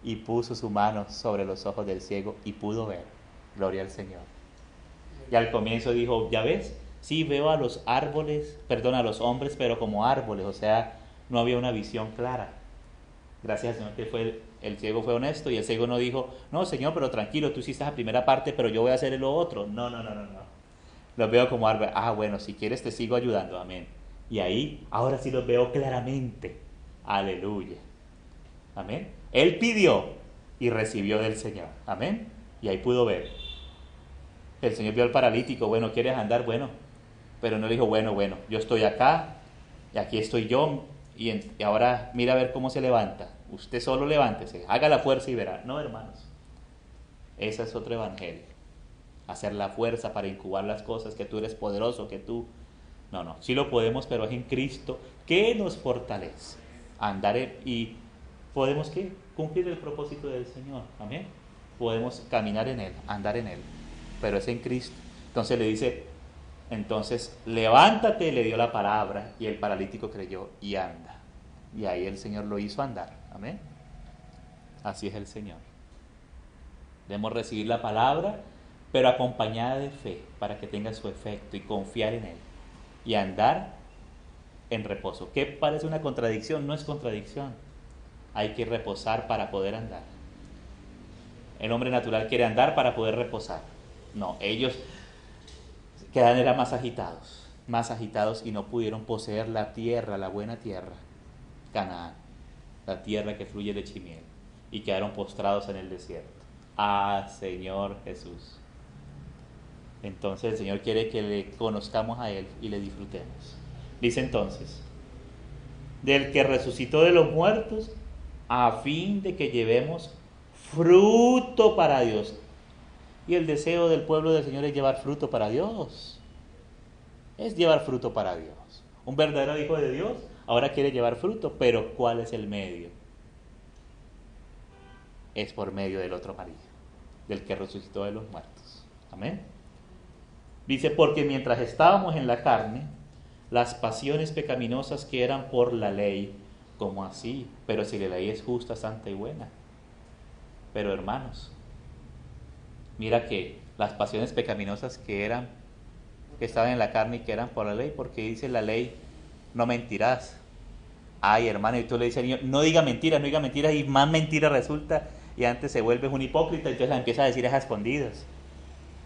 y puso su mano sobre los ojos del ciego y pudo ver. Gloria al Señor. Y al comienzo dijo, ¿ya ves? Sí, veo a los árboles, a los hombres, pero como árboles. O sea, no había una visión clara. Gracias al Señor que el ciego fue honesto, y el ciego no dijo, no, Señor, pero tranquilo, tú hiciste la primera parte, pero yo voy a hacer lo otro. No. Los veo como árboles. Ah, bueno, si quieres te sigo ayudando. Amén. Y ahí, ahora sí los veo claramente. Aleluya. Amén. Él pidió y recibió del Señor. Amén. Y ahí pudo ver. El Señor vio al paralítico. Bueno, ¿quieres andar? Bueno. Pero no le dijo, bueno, yo estoy acá y aquí estoy yo. Y ahora mira a ver cómo se levanta. Usted solo levántese. Haga la fuerza y verá. No, hermanos. Ese es otro evangelio. Hacer la fuerza para incubar las cosas, que tú eres poderoso, que tú... No, sí lo podemos, pero es en Cristo que nos fortalece. Andar y podemos ¿qué? Cumplir el propósito del Señor. Amén. Podemos caminar en Él, andar en Él, pero es en Cristo. Entonces le dice, entonces levántate, le dio la palabra y el paralítico creyó y anda. Y ahí el Señor lo hizo andar. Amén. Así es el Señor. Debemos recibir la palabra, pero acompañada de fe para que tenga su efecto y confiar en Él y andar en reposo. ¿Qué parece una contradicción? No es contradicción. Hay que reposar para poder andar. El hombre natural quiere andar para poder reposar. No, ellos quedan era más agitados y no pudieron poseer la tierra, la buena tierra, Canaán, la tierra que fluye leche y miel, y quedaron postrados en el desierto. Ah, Señor Jesús. Entonces el Señor quiere que le conozcamos a Él y le disfrutemos. Dice entonces, del que resucitó de los muertos, a fin de que llevemos fruto para Dios. Y el deseo del pueblo del Señor es llevar fruto para Dios. Es llevar fruto para Dios. Un verdadero hijo de Dios ahora quiere llevar fruto, pero ¿cuál es el medio? Es por medio del otro marido, del que resucitó de los muertos. Amén. Dice, porque mientras estábamos en la carne, las pasiones pecaminosas que eran por la ley, como así, pero si la ley es justa, santa y buena. Pero hermanos, mira que las pasiones pecaminosas que estaban en la carne y que eran por la ley, porque dice la ley, no mentirás. Ay, hermano, y tú le dices al niño, no diga mentiras, y más mentira resulta, y antes se vuelve un hipócrita, entonces la empieza a decir a escondidas,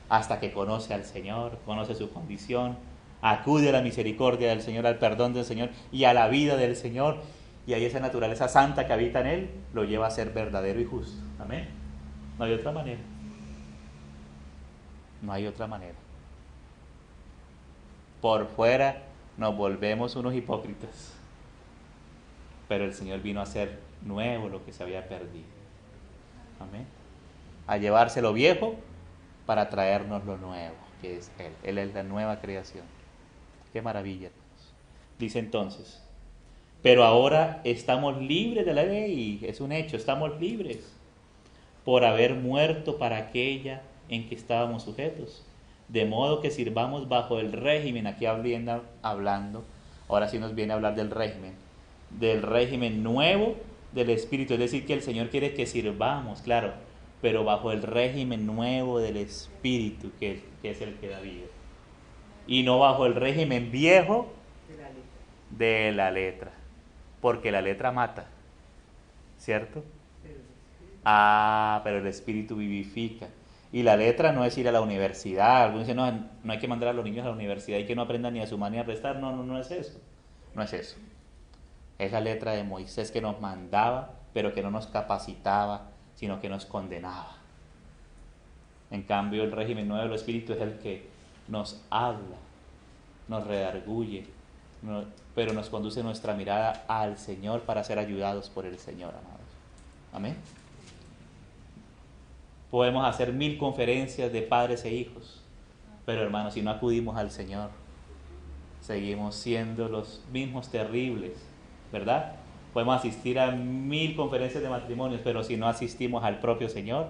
hasta que conoce al Señor, conoce su condición, acude a la misericordia del Señor, al perdón del Señor y a la vida del Señor, y ahí esa naturaleza santa que habita en él lo lleva a ser verdadero y justo. Amén. No hay otra manera. No hay otra manera. Por fuera nos volvemos unos hipócritas, pero el Señor vino a hacer nuevo lo que se había perdido. Amén. A llevarse lo viejo para traernos lo nuevo, que es Él. Él es la nueva creación. Qué maravilla, hermanos. Dice entonces, pero ahora estamos libres de la ley, es un hecho, estamos libres por haber muerto para aquella en que estábamos sujetos, de modo que sirvamos bajo el régimen, aquí hablando, ahora sí nos viene a hablar del régimen nuevo del Espíritu, es decir, que el Señor quiere que sirvamos, claro, pero bajo el régimen nuevo del Espíritu, que es el que da vida, y no bajo el régimen viejo de la letra, porque la letra mata, ¿cierto? Pero el Espíritu vivifica. Y la letra no es ir a la universidad. Algunos dicen, no hay que mandar a los niños a la universidad y que no aprendan ni a sumar ni a restar. No es eso. No es eso. Es la letra de Moisés que nos mandaba, pero que no nos capacitaba, sino que nos condenaba. En cambio, el régimen nuevo del Espíritu es el que nos habla, nos redarguye, pero nos conduce nuestra mirada al Señor para ser ayudados por el Señor, amados. Amén. Podemos hacer 1000 conferencias de padres e hijos, pero hermanos, si no acudimos al Señor, seguimos siendo los mismos terribles, ¿verdad? Podemos asistir a 1000 conferencias de matrimonios, pero si no asistimos al propio Señor,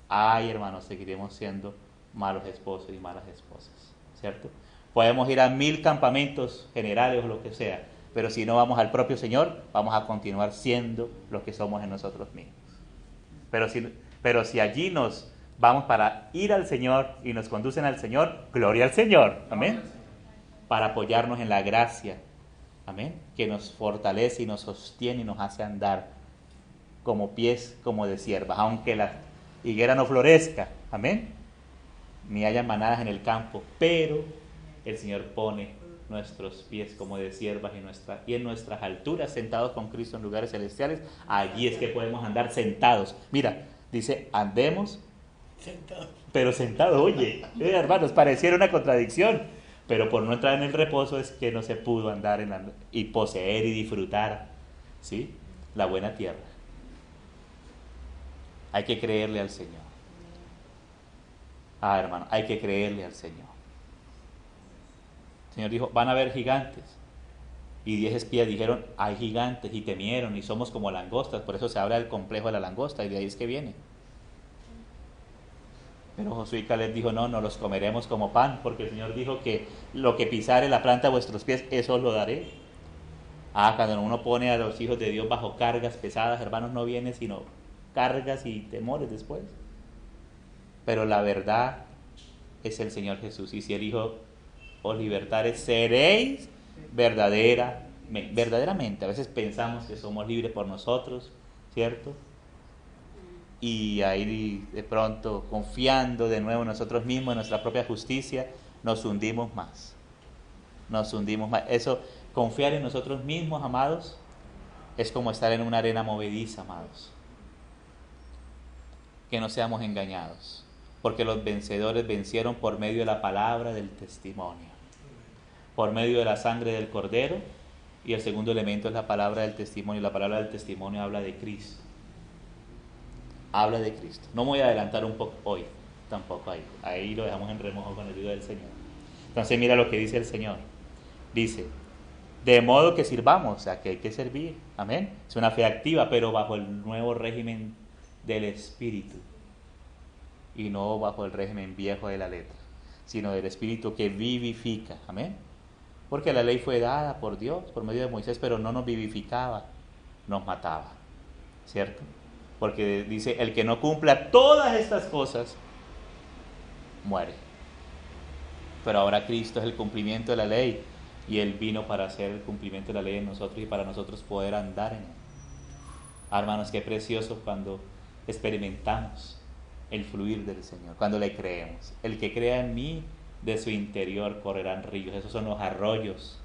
ay, hermanos, seguiremos siendo malos esposos y malas esposas, ¿cierto? Podemos ir a 1000 campamentos generales o lo que sea, pero si no vamos al propio Señor, vamos a continuar siendo lo que somos en nosotros mismos. Pero si allí nos vamos para ir al Señor y nos conducen al Señor, gloria al Señor, amén, para apoyarnos en la gracia, amén, que nos fortalece y nos sostiene y nos hace andar como pies como de siervas, aunque la higuera no florezca, amén, ni haya manadas en el campo, pero el Señor pone nuestros pies como de siervas y en nuestras alturas, sentados con Cristo en lugares celestiales, allí es que podemos andar sentados. Mira, dice, andemos sentados. Pero sentados, oye, hermanos, pareciera una contradicción, pero por no entrar en el reposo es que no se pudo andar y poseer y disfrutar, ¿sí?, la buena tierra. Hay que creerle al Señor. Hermano, hay que creerle al Señor. El Señor dijo, van a haber gigantes, Y 10 espías dijeron, hay gigantes, y temieron, y somos como langostas. Por eso se habla del complejo de la langosta, y de ahí es que viene. Pero Josué y Caleb dijo, no, no los comeremos como pan, porque el Señor dijo que lo que pisare la planta de vuestros pies, eso os lo daré. Cuando uno pone a los hijos de Dios bajo cargas pesadas, hermanos, no viene sino cargas y temores después. Pero la verdad es el Señor Jesús, y si el Hijo os libertare, seréis verdaderamente. A veces pensamos que somos libres por nosotros, ¿cierto? Y ahí de pronto, confiando de nuevo en nosotros mismos, en nuestra propia justicia, nos hundimos más. Eso, confiar en nosotros mismos, amados, es como estar en una arena movediza, amados. Que no seamos engañados, porque los vencedores vencieron por medio de la palabra del testimonio, por medio de la sangre del Cordero, y el segundo elemento es la palabra del testimonio. La palabra del testimonio habla de Cristo. Habla de Cristo. No me voy a adelantar un poco hoy, tampoco ahí lo dejamos en remojo con el libro del Señor. Entonces mira lo que dice el Señor. Dice, de modo que sirvamos, o sea que hay que servir, amén. Es una fe activa, pero bajo el nuevo régimen del Espíritu, y no bajo el régimen viejo de la letra, sino del Espíritu que vivifica, amén. Porque la ley fue dada por Dios, por medio de Moisés, pero no nos vivificaba, nos mataba, ¿cierto? Porque dice, el que no cumpla todas estas cosas, muere. Pero ahora Cristo es el cumplimiento de la ley, y Él vino para hacer el cumplimiento de la ley en nosotros, y para nosotros poder andar en Él. Hermanos, qué precioso cuando experimentamos el fluir del Señor, cuando le creemos. El que crea en mí, de su interior correrán ríos. Esos son los arroyos,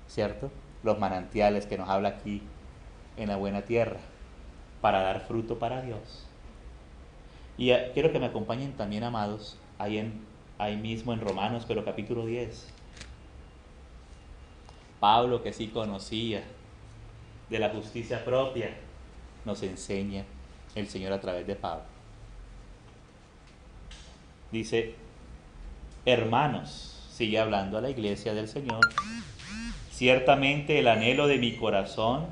¿cierto? Los manantiales que nos habla aquí en la buena tierra, para dar fruto para Dios. Y quiero que me acompañen también, amados, ahí mismo en Romanos, pero capítulo 10. Pablo, que sí conocía de la justicia propia, nos enseña el Señor a través de Pablo. Dice, hermanos, sigue hablando a la iglesia del Señor, ciertamente el anhelo de mi corazón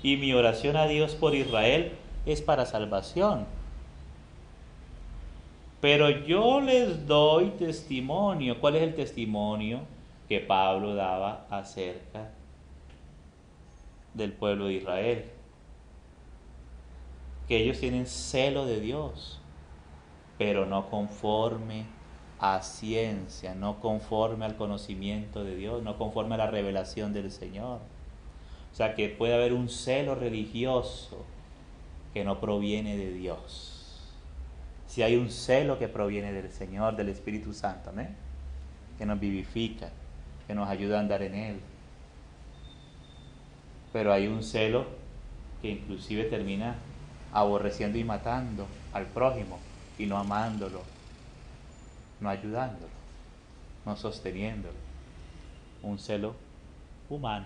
y mi oración a Dios por Israel es para salvación. Pero yo les doy testimonio. ¿Cuál es el testimonio que Pablo daba acerca del pueblo de Israel? Que ellos tienen celo de Dios, pero no conforme a ciencia, no conforme al conocimiento de Dios, no conforme a la revelación del Señor. O sea que puede haber un celo religioso que no proviene de Dios. Si hay un celo que proviene del Señor, del Espíritu Santo, ¿amén? Que nos vivifica, que nos ayuda a andar en Él. Pero hay un celo que inclusive termina aborreciendo y matando al prójimo, y no amándolo, no ayudándolo, no sosteniéndolo. Un celo humano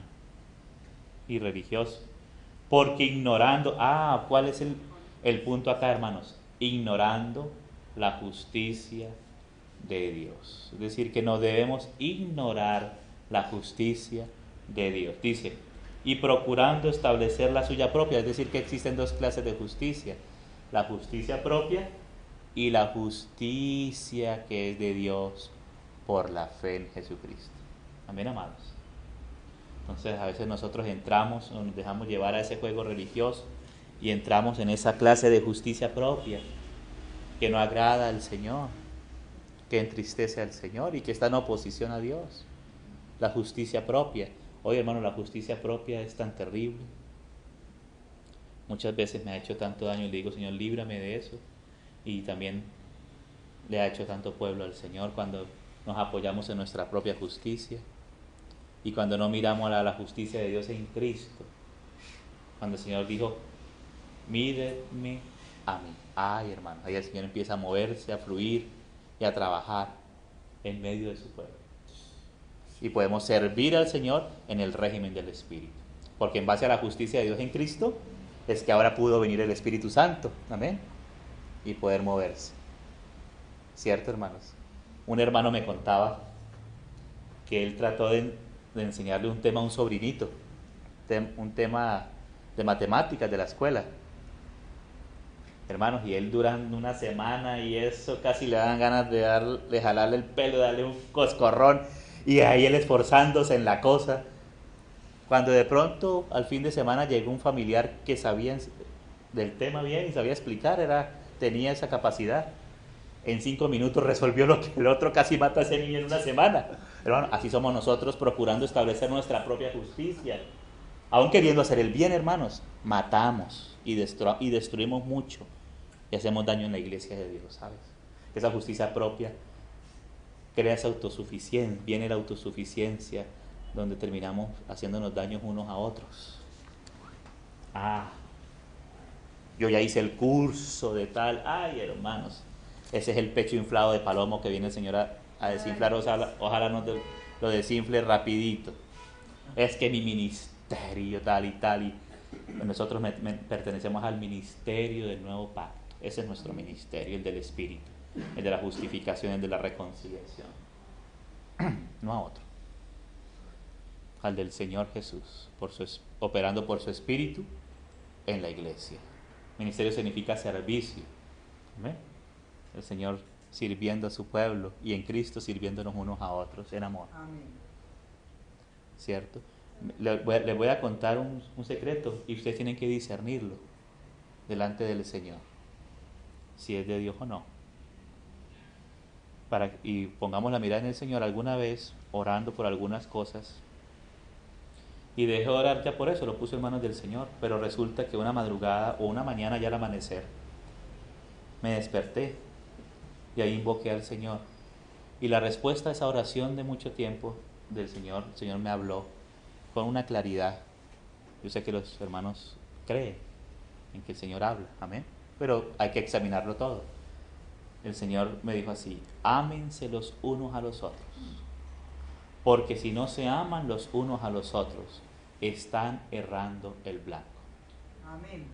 y religioso. Porque ignorando, ¿cuál es el punto acá, hermanos? Ignorando la justicia de Dios. Es decir, que no debemos ignorar la justicia de Dios. Dice, y procurando establecer la suya propia. Es decir, que existen dos clases de justicia: la justicia propia y la justicia que es de Dios por la fe en Jesucristo. Amén, amados. Entonces a veces nosotros entramos o nos dejamos llevar a ese juego religioso y entramos en esa clase de justicia propia que no agrada al Señor, que entristece al Señor y que está en oposición a Dios. La justicia propia. Oye, hermano, la justicia propia es tan terrible. Muchas veces me ha hecho tanto daño y le digo, Señor, líbrame de eso. Y también le ha hecho tanto pueblo al Señor cuando nos apoyamos en nuestra propia justicia y cuando no miramos a la justicia de Dios en Cristo. Cuando el Señor dijo, míreme a mí. Ay, hermano, ahí el Señor empieza a moverse, a fluir y a trabajar en medio de su pueblo. Y podemos servir al Señor en el régimen del Espíritu. Porque en base a la justicia de Dios en Cristo es que ahora pudo venir el Espíritu Santo. Amén. Y poder moverse. ¿Cierto, hermanos? Un hermano me contaba que él trató de enseñarle un tema a un sobrinito. un tema de matemáticas de la escuela. Hermanos, y él durante una semana y eso casi le dan ganas de jalarle el pelo, darle un coscorrón, y ahí él esforzándose en la cosa. Cuando de pronto al fin de semana llegó un familiar que sabía del tema bien y sabía explicar, tenía esa capacidad. En 5 minutos resolvió lo que el otro casi mata a ese niño en una semana. Hermano, así somos nosotros procurando establecer nuestra propia justicia. Aún queriendo hacer el bien, hermanos, matamos y destruimos mucho y hacemos daño en la iglesia de Dios, ¿sabes? Esa justicia propia crea esa autosuficiencia, viene la autosuficiencia, donde terminamos haciéndonos daños unos a otros. Yo ya hice el curso de tal. Ay, hermanos, ese es el pecho inflado de palomo que viene el Señor a desinflar. Ojalá nos lo desinfle rapidito. Es que mi ministerio tal y tal, y nosotros pertenecemos al ministerio del nuevo pacto. Ese es nuestro ministerio, el del Espíritu, el de la justificación, el de la reconciliación. No a otro, al del Señor Jesús, operando por su Espíritu en la iglesia. Ministerio significa servicio. ¿Amén? El Señor sirviendo a su pueblo y en Cristo sirviéndonos unos a otros en amor. Amén. ¿Cierto? Les voy a contar un secreto y ustedes tienen que discernirlo delante del Señor, si es de Dios o no. Y pongamos la mirada en el Señor alguna vez, orando por algunas cosas, y dejé de orar ya por eso, lo puse en manos del Señor, pero resulta que una madrugada o una mañana ya al amanecer, me desperté y ahí invoqué al Señor. Y la respuesta a esa oración de mucho tiempo del Señor, el Señor me habló con una claridad. Yo sé que los hermanos creen en que el Señor habla, amén, pero hay que examinarlo todo. El Señor me dijo así: ámense los unos a los otros, porque si no se aman los unos a los otros, están errando el blanco. Amén.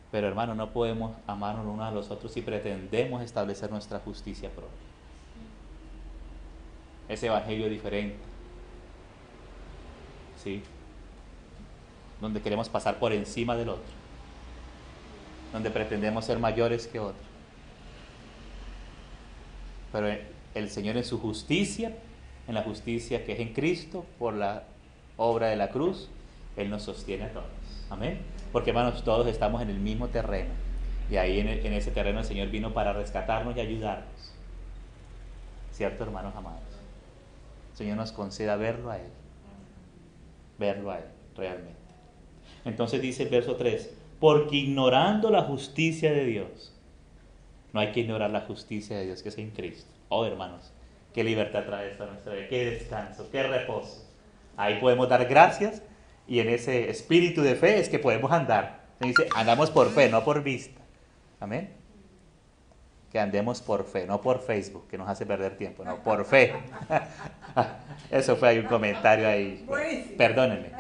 Pero hermano, no podemos amarnos unos a los otros si pretendemos establecer nuestra justicia propia. Ese evangelio diferente, ¿sí? Donde queremos pasar por encima del otro, donde pretendemos ser mayores que otro. Pero el Señor en su justicia, en la justicia que es en Cristo, por la obra de la cruz, Él nos sostiene a todos. Amén. Porque hermanos, todos estamos en el mismo terreno. Y ahí en ese terreno el Señor vino para rescatarnos y ayudarnos. ¿Cierto, hermanos amados? El Señor nos conceda verlo a Él. Verlo a Él, realmente. Entonces dice el verso 3, porque ignorando la justicia de Dios, no hay que ignorar la justicia de Dios que es en Cristo. Oh, hermanos, qué libertad trae esto a nuestra vida, qué descanso, qué reposo. Ahí podemos dar gracias y en ese espíritu de fe es que podemos andar. Se dice, andamos por fe, no por vista. Amén. Que andemos por fe, no por Facebook, que nos hace perder tiempo, no, por fe. Eso fue ahí un comentario ahí. Perdónenme.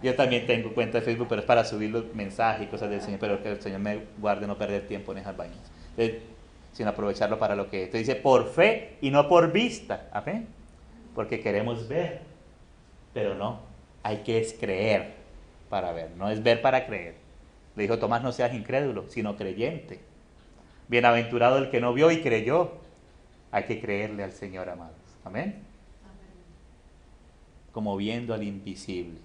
Yo también tengo cuenta de Facebook, pero es para subir los mensajes y cosas del Señor, pero que el Señor me guarde no perder tiempo en esas vainas. Entonces, sino aprovecharlo para lo que es. Entonces dice, por fe y no por vista. Amén. Porque queremos ver, pero no, hay que es creer para ver, no es ver para creer. Le dijo Tomás, no seas incrédulo, sino creyente. Bienaventurado el que no vio y creyó. Hay que creerle al Señor, amados. Amén. Como viendo al invisible.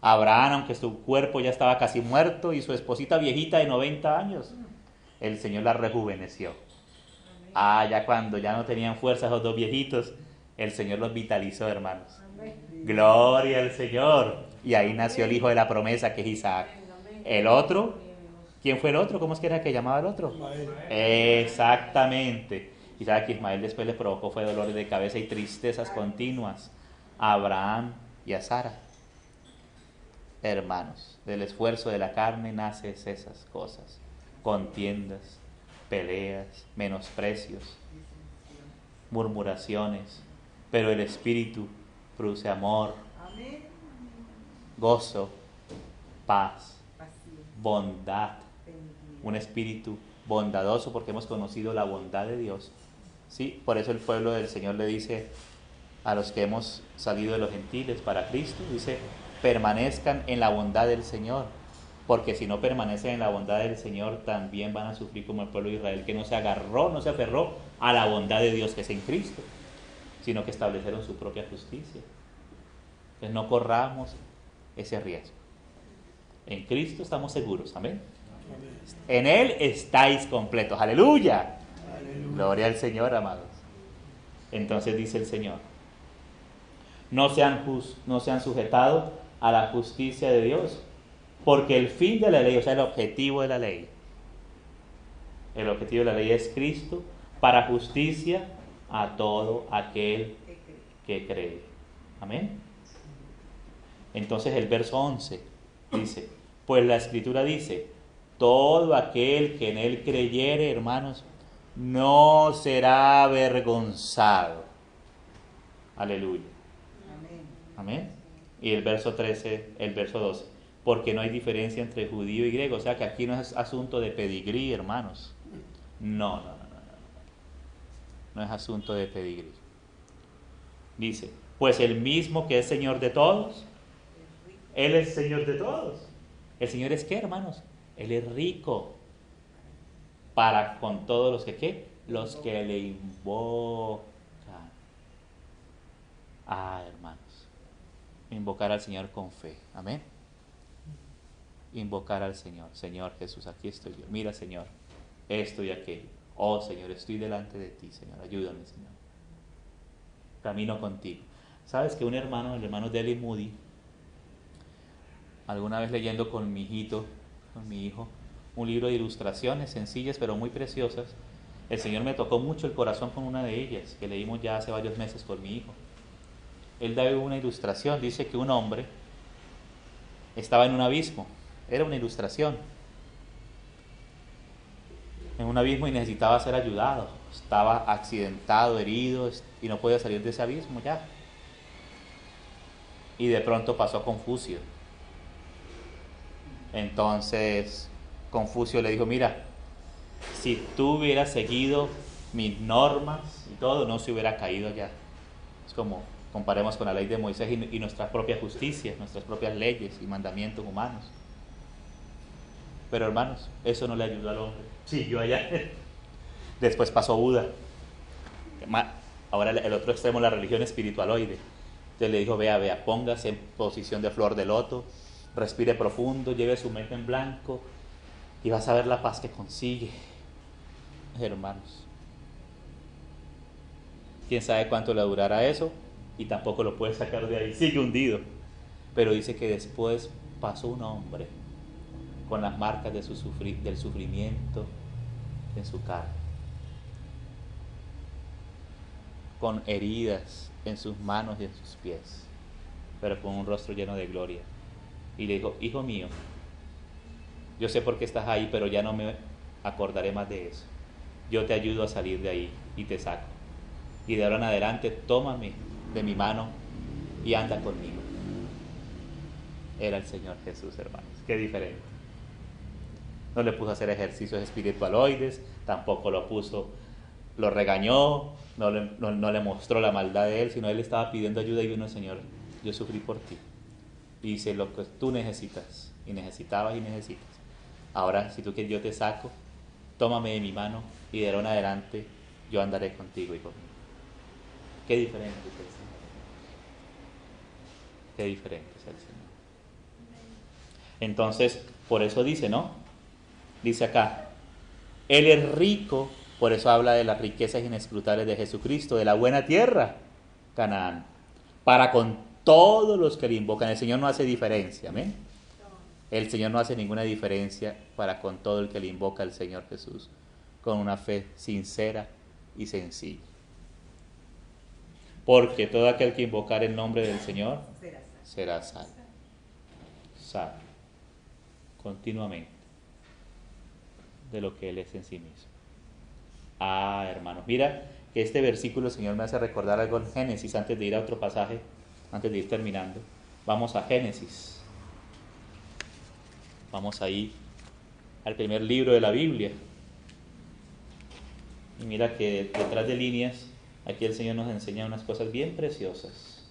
Abraham, aunque su cuerpo ya estaba casi muerto y su esposita viejita de 90 años, el Señor la rejuveneció. Ya cuando ya no tenían fuerza esos dos viejitos, el Señor los vitalizó, hermanos. Gloria al Señor. Y ahí nació el hijo de la promesa, que es Isaac. El otro, ¿quién fue el otro? ¿Cómo es que era que llamaba el otro? Ismael. Exactamente. Isaac y Ismael después le provocó fue dolores de cabeza y tristezas continuas a Abraham y a Sara. Hermanos, del esfuerzo de la carne nacen esas cosas: contiendas, peleas, menosprecios, murmuraciones, pero el Espíritu produce amor, gozo, paz, bondad, un espíritu bondadoso, porque hemos conocido la bondad de Dios. ¿Sí? Por eso el pueblo del Señor le dice a los que hemos salido de los gentiles para Cristo, dice, permanezcan en la bondad del Señor, porque si no permanecen en la bondad del Señor, también van a sufrir como el pueblo de Israel, que no se agarró, no se aferró a la bondad de Dios que es en Cristo, sino que establecieron su propia justicia. Entonces no corramos ese riesgo. En Cristo estamos seguros, amén. En Él estáis completos, aleluya. Gloria al Señor, amados. Entonces dice el Señor, no se han sujetado a la justicia de Dios, porque el fin de la ley, o sea, el objetivo de la ley es Cristo para justicia a todo aquel que cree. Amén. Entonces el verso 11 dice, pues la Escritura dice, todo aquel que en Él creyere, hermanos, no será avergonzado. Aleluya. Amén. Y el verso 13, el verso 12, porque no hay diferencia entre judío y griego. O sea que aquí no es asunto de pedigrí, hermanos. No. No es asunto de pedigrí. Dice, pues el mismo que es Señor de todos, Él es Señor de todos. ¿El Señor es qué, hermanos? Él es rico para con todos los que ¿qué? Los que le invocan. Hermanos, invocar al Señor con fe. Amén. Invocar al Señor. Señor Jesús, aquí estoy yo. Mira, Señor, esto y aquello. Oh, Señor, estoy delante de ti, Señor. Ayúdame, Señor. Camino contigo. ¿Sabes que un hermano, el hermano de Eli Moody, alguna vez leyendo con mi hijo, un libro de ilustraciones sencillas pero muy preciosas, el Señor me tocó mucho el corazón con una de ellas, que leímos ya hace varios meses con mi hijo. Él da una ilustración, dice que un hombre estaba en un abismo, era una ilustración, en un abismo y necesitaba ser ayudado, estaba accidentado, herido y no podía salir de ese abismo ya. Y de pronto pasó Confucio. Entonces Confucio le dijo, mira, si tú hubieras seguido mis normas y todo, no se hubiera caído ya. Es como comparemos con la ley de Moisés y nuestra propia justicia, nuestras propias leyes y mandamientos humanos. Pero hermanos, eso no le ayudó al hombre. Siguió allá. Después pasó Buda. Ahora el otro extremo, la religión espiritualoide. Entonces le dijo, vea, póngase en posición de flor de loto, respire profundo, lleve su mente en blanco y vas a ver la paz que consigue. Hermanos, quién sabe cuánto le durará eso y tampoco lo puede sacar de ahí, sigue hundido. Pero dice que después pasó un hombre con las marcas de del sufrimiento en su carne, con heridas en sus manos y en sus pies, pero con un rostro lleno de gloria. Y le dijo, hijo mío, yo sé por qué estás ahí, pero ya no me acordaré más de eso. Yo te ayudo a salir de ahí y te saco. Y de ahora en adelante, tómame de mi mano y anda conmigo. Era el Señor Jesús, hermanos. Qué diferente. No le puso a hacer ejercicios espiritualoides, tampoco lo regañó, no le mostró la maldad de él, sino él estaba pidiendo ayuda y vino, Señor, yo sufrí por ti. Y dice, lo que tú necesitas, y necesitabas y necesitas. Ahora, si tú quieres, yo te saco, tómame de mi mano y de ahora en adelante yo andaré contigo y conmigo. Qué diferente es el Señor. Qué diferente es el Señor. Entonces, por eso dice, ¿no? Dice acá, Él es rico, por eso habla de las riquezas inescrutables de Jesucristo, de la buena tierra, Canaán, para con todos los que le invocan. El Señor no hace diferencia, ¿amén? El Señor no hace ninguna diferencia para con todo el que le invoca al Señor Jesús, con una fe sincera y sencilla. Porque todo aquel que invocar el nombre del Señor será salvo. Salvo. Continuamente. De lo que Él es en sí mismo. Hermanos, mira que este versículo el Señor me hace recordar algo en Génesis, antes de ir a otro pasaje, antes de ir terminando. Vamos a Génesis. Vamos ahí al primer libro de la Biblia. Y mira que detrás de líneas, aquí el Señor nos enseña unas cosas bien preciosas.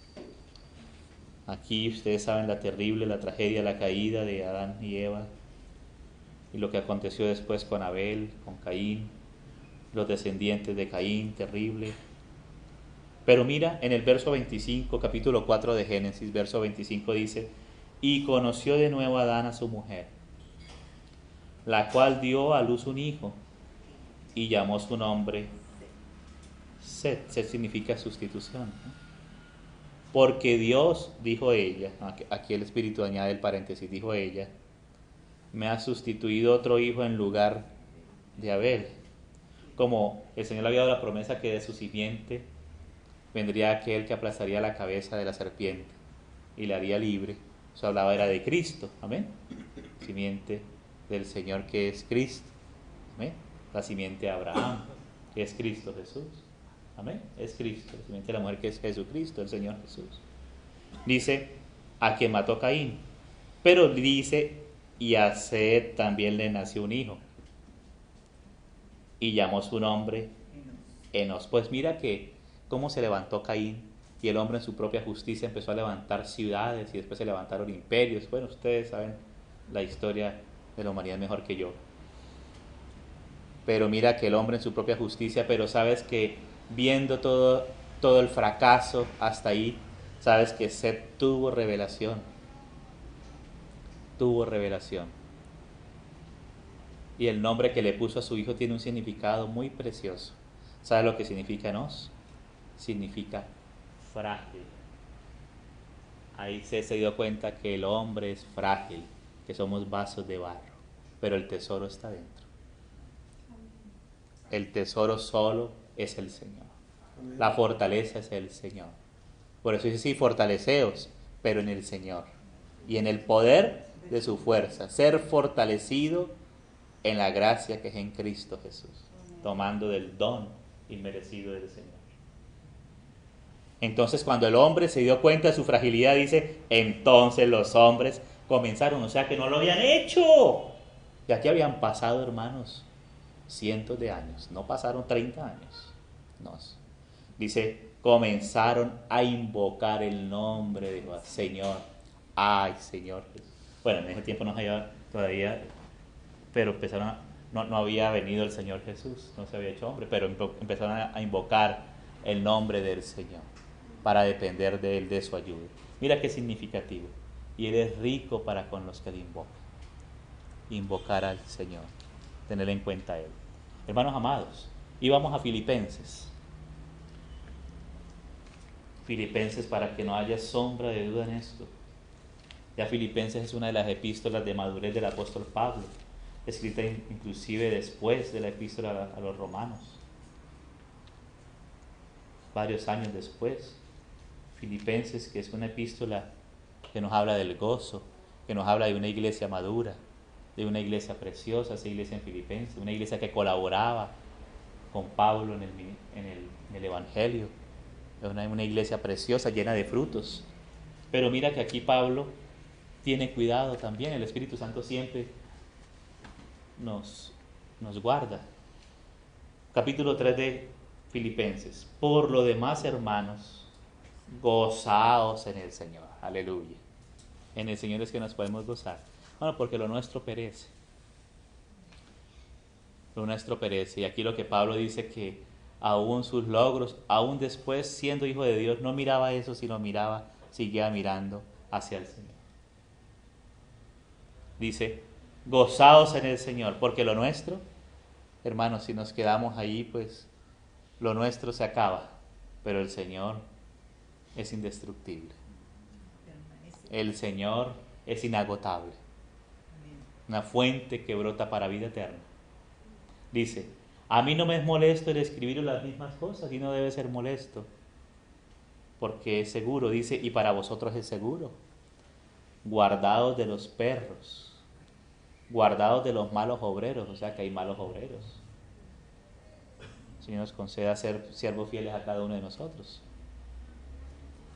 Aquí ustedes saben la terrible, la tragedia, la caída de Adán y Eva y lo que aconteció después con Abel, con Caín, los descendientes de Caín, terrible. Pero mira, en el verso 25, capítulo 4 de Génesis, verso 25 dice, y conoció de nuevo Adán a su mujer, la cual dio a luz un hijo y llamó su nombre Set. Set significa sustitución, ¿no? Porque Dios, dijo ella, aquí el Espíritu añade el paréntesis, dijo ella, me ha sustituido otro hijo en lugar de Abel. Como el Señor le había dado la promesa que de su simiente vendría aquel que aplastaría la cabeza de la serpiente y la haría libre. Eso hablaba era de Cristo, amén. Simiente del Señor que es Cristo, amén. La simiente de Abraham, que es Cristo Jesús, amén. Es Cristo, la simiente de la mujer que es Jesucristo, el Señor Jesús. Dice, a quien mató Caín, pero dice, y a Set también le nació un hijo, y llamó su nombre Enos. Pues mira que cómo se levantó Caín y el hombre en su propia justicia empezó a levantar ciudades y después se levantaron imperios. Bueno, ustedes saben la historia de la humanidad mejor que yo. Pero mira que el hombre en su propia justicia, pero sabes que viendo todo el fracaso hasta ahí, sabes que Set tuvo revelación. Tuvo revelación. Y el nombre que le puso a su hijo tiene un significado muy precioso. ¿Sabes lo que significa Enos? Significa frágil. Ahí se dio cuenta que el hombre es frágil, que somos vasos de barro, pero el tesoro está dentro. El tesoro solo es el Señor. La fortaleza es el Señor. Por eso dice, sí, fortaleceos, pero en el Señor y en el poder de su fuerza. Ser fortalecido en la gracia que es en Cristo Jesús, tomando del don inmerecido del Señor. Entonces cuando el hombre se dio cuenta de su fragilidad, dice, entonces los hombres comenzaron, o sea que no lo habían hecho. Y aquí habían pasado, hermanos, cientos de años, no pasaron 30 años. No. Dice, comenzaron a invocar el nombre de Dios, Señor, ay Señor Jesús. Bueno, en ese tiempo no había todavía, pero empezaron no había venido el Señor Jesús, no se había hecho hombre, pero empezaron a invocar el nombre del Señor para depender de Él, de su ayuda. Mira qué significativo. Y Él es rico para con los que le invocan. Invocar al Señor, tener en cuenta a Él. Hermanos amados, íbamos a Filipenses. Filipenses, para que no haya sombra de duda en esto. Ya Filipenses es una de las epístolas de madurez del apóstol Pablo, escrita inclusive después de la epístola a los romanos. Varios años después. Filipenses, que es una epístola que nos habla del gozo, que nos habla de una iglesia madura, de una iglesia preciosa, esa iglesia en Filipenses, una iglesia que colaboraba con Pablo en el Evangelio, una iglesia preciosa, llena de frutos. Pero mira que aquí Pablo tiene cuidado también, el Espíritu Santo siempre nos guarda. Capítulo 3 de Filipenses. Por lo demás, hermanos, gozaos en el Señor. Aleluya. En el Señor es que nos podemos gozar. Bueno, porque lo nuestro perece. Lo nuestro perece. Y aquí lo que Pablo dice, que aún sus logros, aún después siendo hijo de Dios, no miraba eso, sino seguía mirando hacia el Señor. Dice, gozaos en el Señor, porque lo nuestro, hermanos, si nos quedamos ahí, pues lo nuestro se acaba, pero el Señor es indestructible. El Señor es inagotable. Una fuente que brota para vida eterna. Dice, a mí no me es molesto el escribir las mismas cosas, y no debe ser molesto, porque es seguro, dice, y para vosotros es seguro. Guardados de los perros, guardados de los malos obreros, o sea que hay malos obreros. El Señor nos conceda ser siervos fieles a cada uno de nosotros.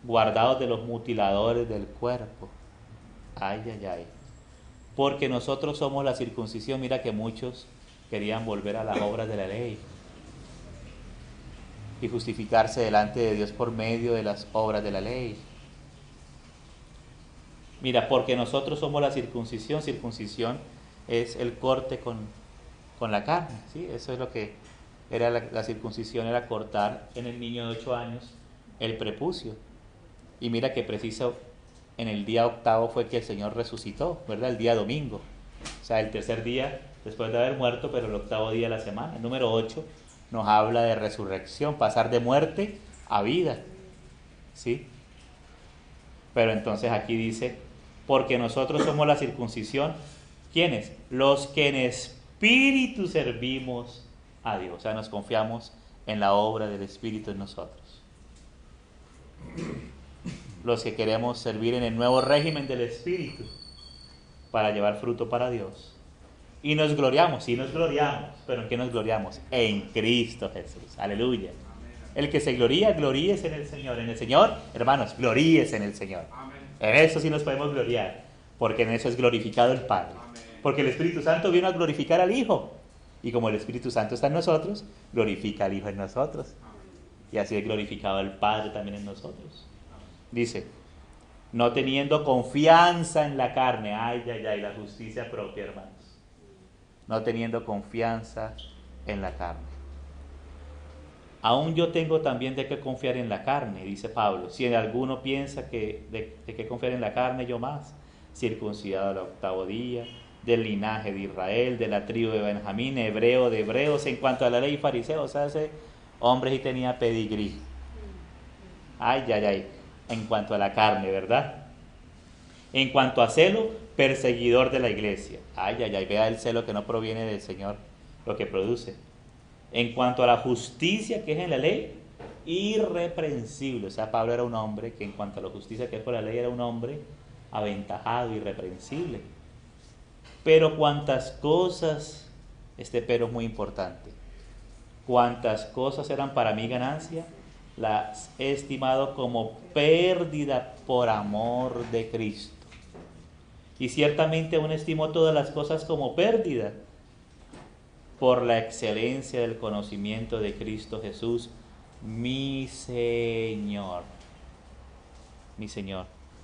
Guardados de los mutiladores del cuerpo. Ay, ay, ay. Porque nosotros somos la circuncisión. Mira que muchos querían volver a las obras de la ley y justificarse delante de Dios por medio de las obras de la ley. Mira, porque nosotros somos la circuncisión. Circuncisión es el corte con la carne, ¿sí? Eso es lo que era la circuncisión, era cortar en el niño de 8 años el prepucio. Y mira que preciso en el día octavo fue que el Señor resucitó, ¿verdad? El día domingo. O sea, el tercer día después de haber muerto, pero el octavo día de la semana. El número 8 nos habla de resurrección, pasar de muerte a vida, ¿sí? Pero entonces aquí dice, porque nosotros somos la circuncisión, ¿quiénes? Los que en espíritu servimos a Dios, o sea, nos confiamos en la obra del Espíritu en nosotros. Los que queremos servir en el nuevo régimen del Espíritu para llevar fruto para Dios. Y nos gloriamos, sí nos gloriamos, pero ¿en qué nos gloriamos? En Cristo Jesús, aleluya. El que se gloría, gloríese en el Señor. En el Señor, hermanos, gloríese en el Señor. En eso sí nos podemos gloriar, porque en eso es glorificado el Padre. Porque el Espíritu Santo vino a glorificar al Hijo. Y como el Espíritu Santo está en nosotros, glorifica al Hijo en nosotros. Y así es glorificado el Padre también en nosotros. Dice, no teniendo confianza en la carne, ay, la justicia propia, hermanos. No teniendo confianza en la carne. Aún yo tengo también de qué confiar en la carne, dice Pablo. Si alguno piensa que de qué confiar en la carne, yo más. Circuncidado al octavo día, del linaje de Israel, de la tribu de Benjamín, hebreo de hebreos, en cuanto a la ley fariseo, o sea, ese hombre sí tenía pedigrí. Ay, en cuanto a la carne, ¿verdad? En cuanto a celo, perseguidor de la iglesia. Ay, vea el celo que no proviene del Señor, lo que produce. En cuanto a la justicia que es en la ley, irreprensible. O sea, Pablo era un hombre que en cuanto a la justicia que es por la ley era un hombre aventajado, irreprensible. Pero cuantas cosas, este pero es muy importante, cuantas cosas eran para mí ganancia, las he estimado como pérdida por amor de Cristo. Y ciertamente aún estimo todas las cosas como pérdida por la excelencia del conocimiento de Cristo Jesús, mi Señor,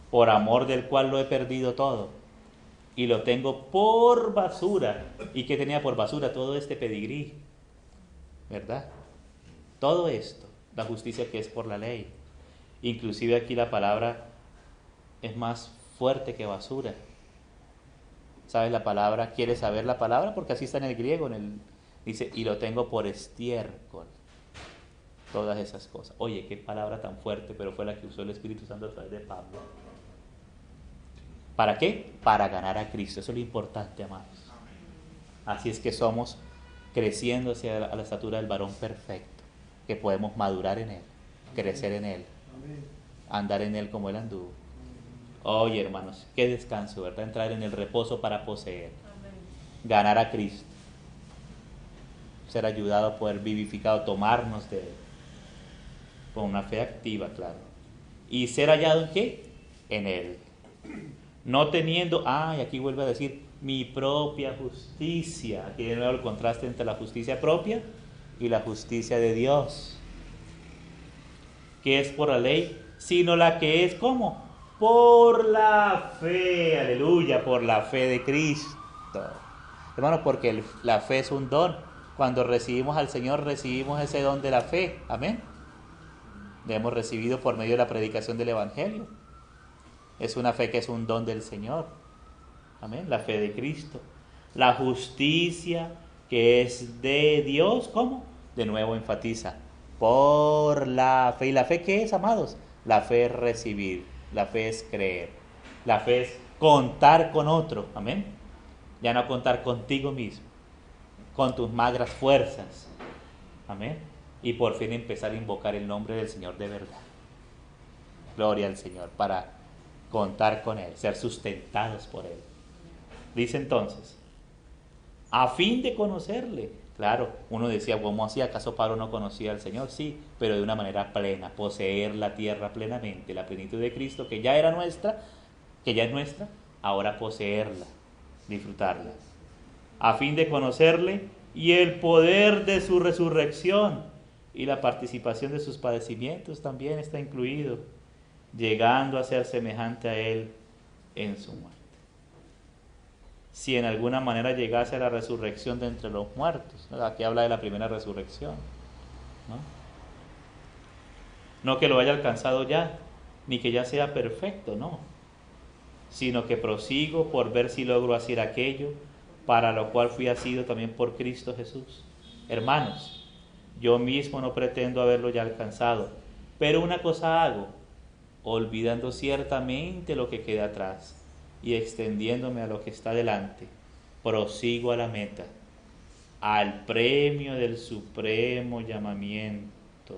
por amor del cual lo he perdido todo y lo tengo por basura. ¿Y qué tenía por basura? Todo este pedigrí, ¿verdad? Todo esto, la justicia que es por la ley. Inclusive aquí la palabra es más fuerte que basura. ¿Sabes la palabra? ¿Quieres saber la palabra? Porque así está en el griego. Dice, y lo tengo por estiércol. Todas esas cosas. Oye, qué palabra tan fuerte, pero fue la que usó el Espíritu Santo a través de Pablo. ¿Para qué? Para ganar a Cristo. Eso es lo importante, amados. Así es que somos creciendo hacia la estatura del varón perfecto, que podemos madurar en Él, crecer en Él, andar en Él como Él anduvo. Oye, hermanos, qué descanso, ¿verdad? Entrar en el reposo para poseer, ganar a Cristo, ser ayudado a poder vivificado, tomarnos de Él, con una fe activa, claro. ¿Y ser hallado en qué? En Él. No teniendo, y aquí vuelve a decir, mi propia justicia. Aquí de nuevo el contraste entre la justicia propia y la justicia de Dios, que es por la ley, sino la que es, ¿cómo? Por la fe, aleluya, por la fe de Cristo. Hermanos, porque la fe es un don. Cuando recibimos al Señor, recibimos ese don de la fe. Amén. Le hemos recibido por medio de la predicación del Evangelio. Es una fe que es un don del Señor. Amén. La fe de Cristo. La justicia que es de Dios, ¿cómo? De nuevo enfatiza, por la fe. ¿Y la fe qué es, amados? La fe es recibir. La fe es creer. La fe es contar con otro. Amén. Ya no contar contigo mismo, con tus magras fuerzas. Amén. Y por fin empezar a invocar el nombre del Señor de verdad. Gloria al Señor, para contar con Él, ser sustentados por Él. Dice entonces, a fin de conocerle. Claro, uno decía, ¿cómo así? ¿Acaso Pablo no conocía al Señor? Sí, pero de una manera plena, poseer la tierra plenamente, la plenitud de Cristo, que ya era nuestra, que ya es nuestra, ahora poseerla, disfrutarla. A fin de conocerle y el poder de su resurrección y la participación de sus padecimientos también está incluido, llegando a ser semejante a Él en su muerte. Si en alguna manera llegase a la resurrección de entre los muertos, ¿no? Aquí habla de la primera resurrección, ¿no? No que lo haya alcanzado ya, ni que ya sea perfecto, no, sino que prosigo por ver si logro hacer aquello para lo cual fui asido también por Cristo Jesús. Hermanos, yo mismo no pretendo haberlo ya alcanzado, pero una cosa hago, olvidando ciertamente lo que queda atrás y extendiéndome a lo que está delante, prosigo a la meta, al premio del supremo llamamiento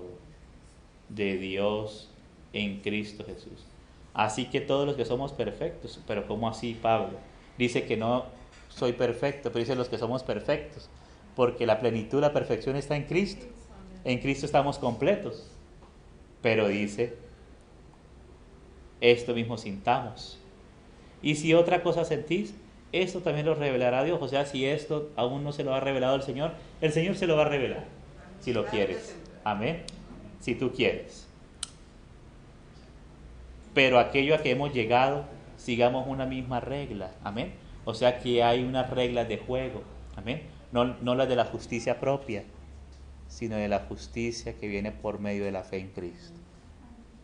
de Dios en Cristo Jesús. Así que todos los que somos perfectos, pero ¿cómo así, Pablo? Dice que no soy perfecto, pero dice los que somos perfectos, porque la plenitud, la perfección está en Cristo. En Cristo estamos completos. Pero dice, esto mismo sintamos. Y si otra cosa sentís, esto también lo revelará Dios. O sea, si esto aún no se lo ha revelado el Señor se lo va a revelar, si lo quieres. Amén. Si tú quieres. Pero aquello a que hemos llegado, sigamos una misma regla. Amén. O sea que hay unas reglas de juego. Amén. No las de la justicia propia, sino de la justicia que viene por medio de la fe en Cristo.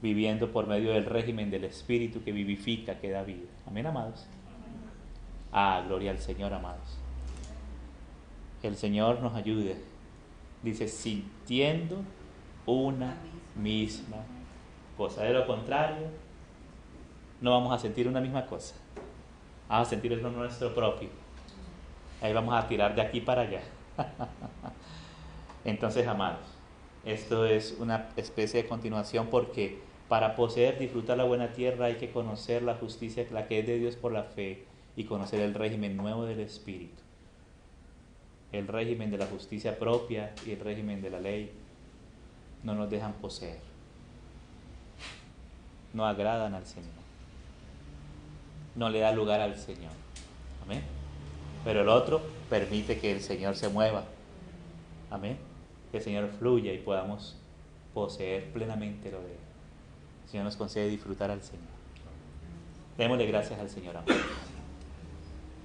Viviendo por medio del régimen del Espíritu que vivifica, que da vida. Amén, amados. Gloria al Señor, amados. El Señor nos ayude. Dice, sintiendo una misma cosa. De lo contrario, no vamos a sentir una misma cosa. Vamos a sentir lo nuestro propio. Ahí vamos a tirar de aquí para allá. Entonces, amados, esto es una especie de continuación, porque para poseer, disfrutar la buena tierra hay que conocer la justicia, la que es de Dios por la fe, y conocer el régimen nuevo del Espíritu. El régimen de la justicia propia y el régimen de la ley no nos dejan poseer. No agradan al Señor. No le da lugar al Señor. Amén. Pero el otro permite que el Señor se mueva. Amén. Que el Señor fluya y podamos poseer plenamente lo de Él. El Señor nos concede disfrutar al Señor. Démosle gracias al Señor, amado.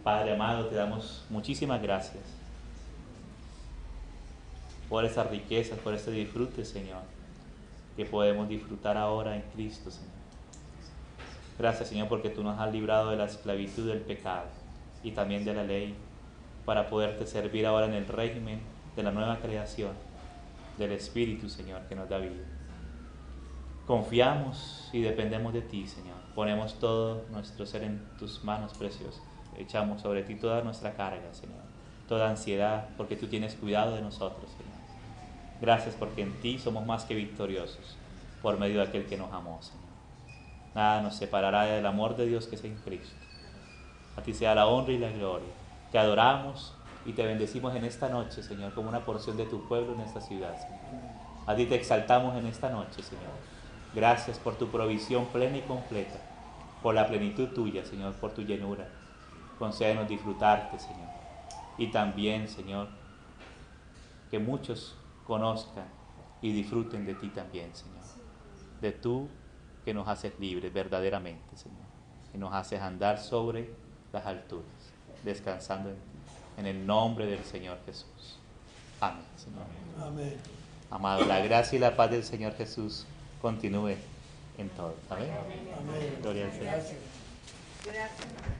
Padre amado, te damos muchísimas gracias por esas riquezas, por este disfrute, Señor, que podemos disfrutar ahora en Cristo, Señor. Gracias, Señor, porque tú nos has librado de la esclavitud del pecado y también de la ley, para poderte servir ahora en el régimen de la nueva creación del Espíritu, Señor, que nos da vida. Confiamos y dependemos de ti, Señor. Ponemos todo nuestro ser en tus manos preciosas. Echamos sobre ti toda nuestra carga, Señor, toda ansiedad, porque tú tienes cuidado de nosotros, Señor. Gracias porque en ti somos más que victoriosos por medio de aquel que nos amó, Señor. Nada nos separará del amor de Dios que es en Cristo. A ti sea la honra y la gloria. Te adoramos y te bendecimos en esta noche, Señor, como una porción de tu pueblo en esta ciudad, Señor. A ti te exaltamos en esta noche, Señor. Gracias por tu provisión plena y completa, por la plenitud tuya, Señor, por tu llenura. Concédenos disfrutarte, Señor. Y también, Señor, que muchos conozcan y disfruten de ti también, Señor. De tú que nos haces libres verdaderamente, Señor. Que nos haces andar sobre las alturas, descansando en ti. En el nombre del Señor Jesús. Amén, Señor. Amén. Amado, la gracia y la paz del Señor Jesús continúe en todo. Amén. Amén. Gloria al Señor. Gracias. Gracias.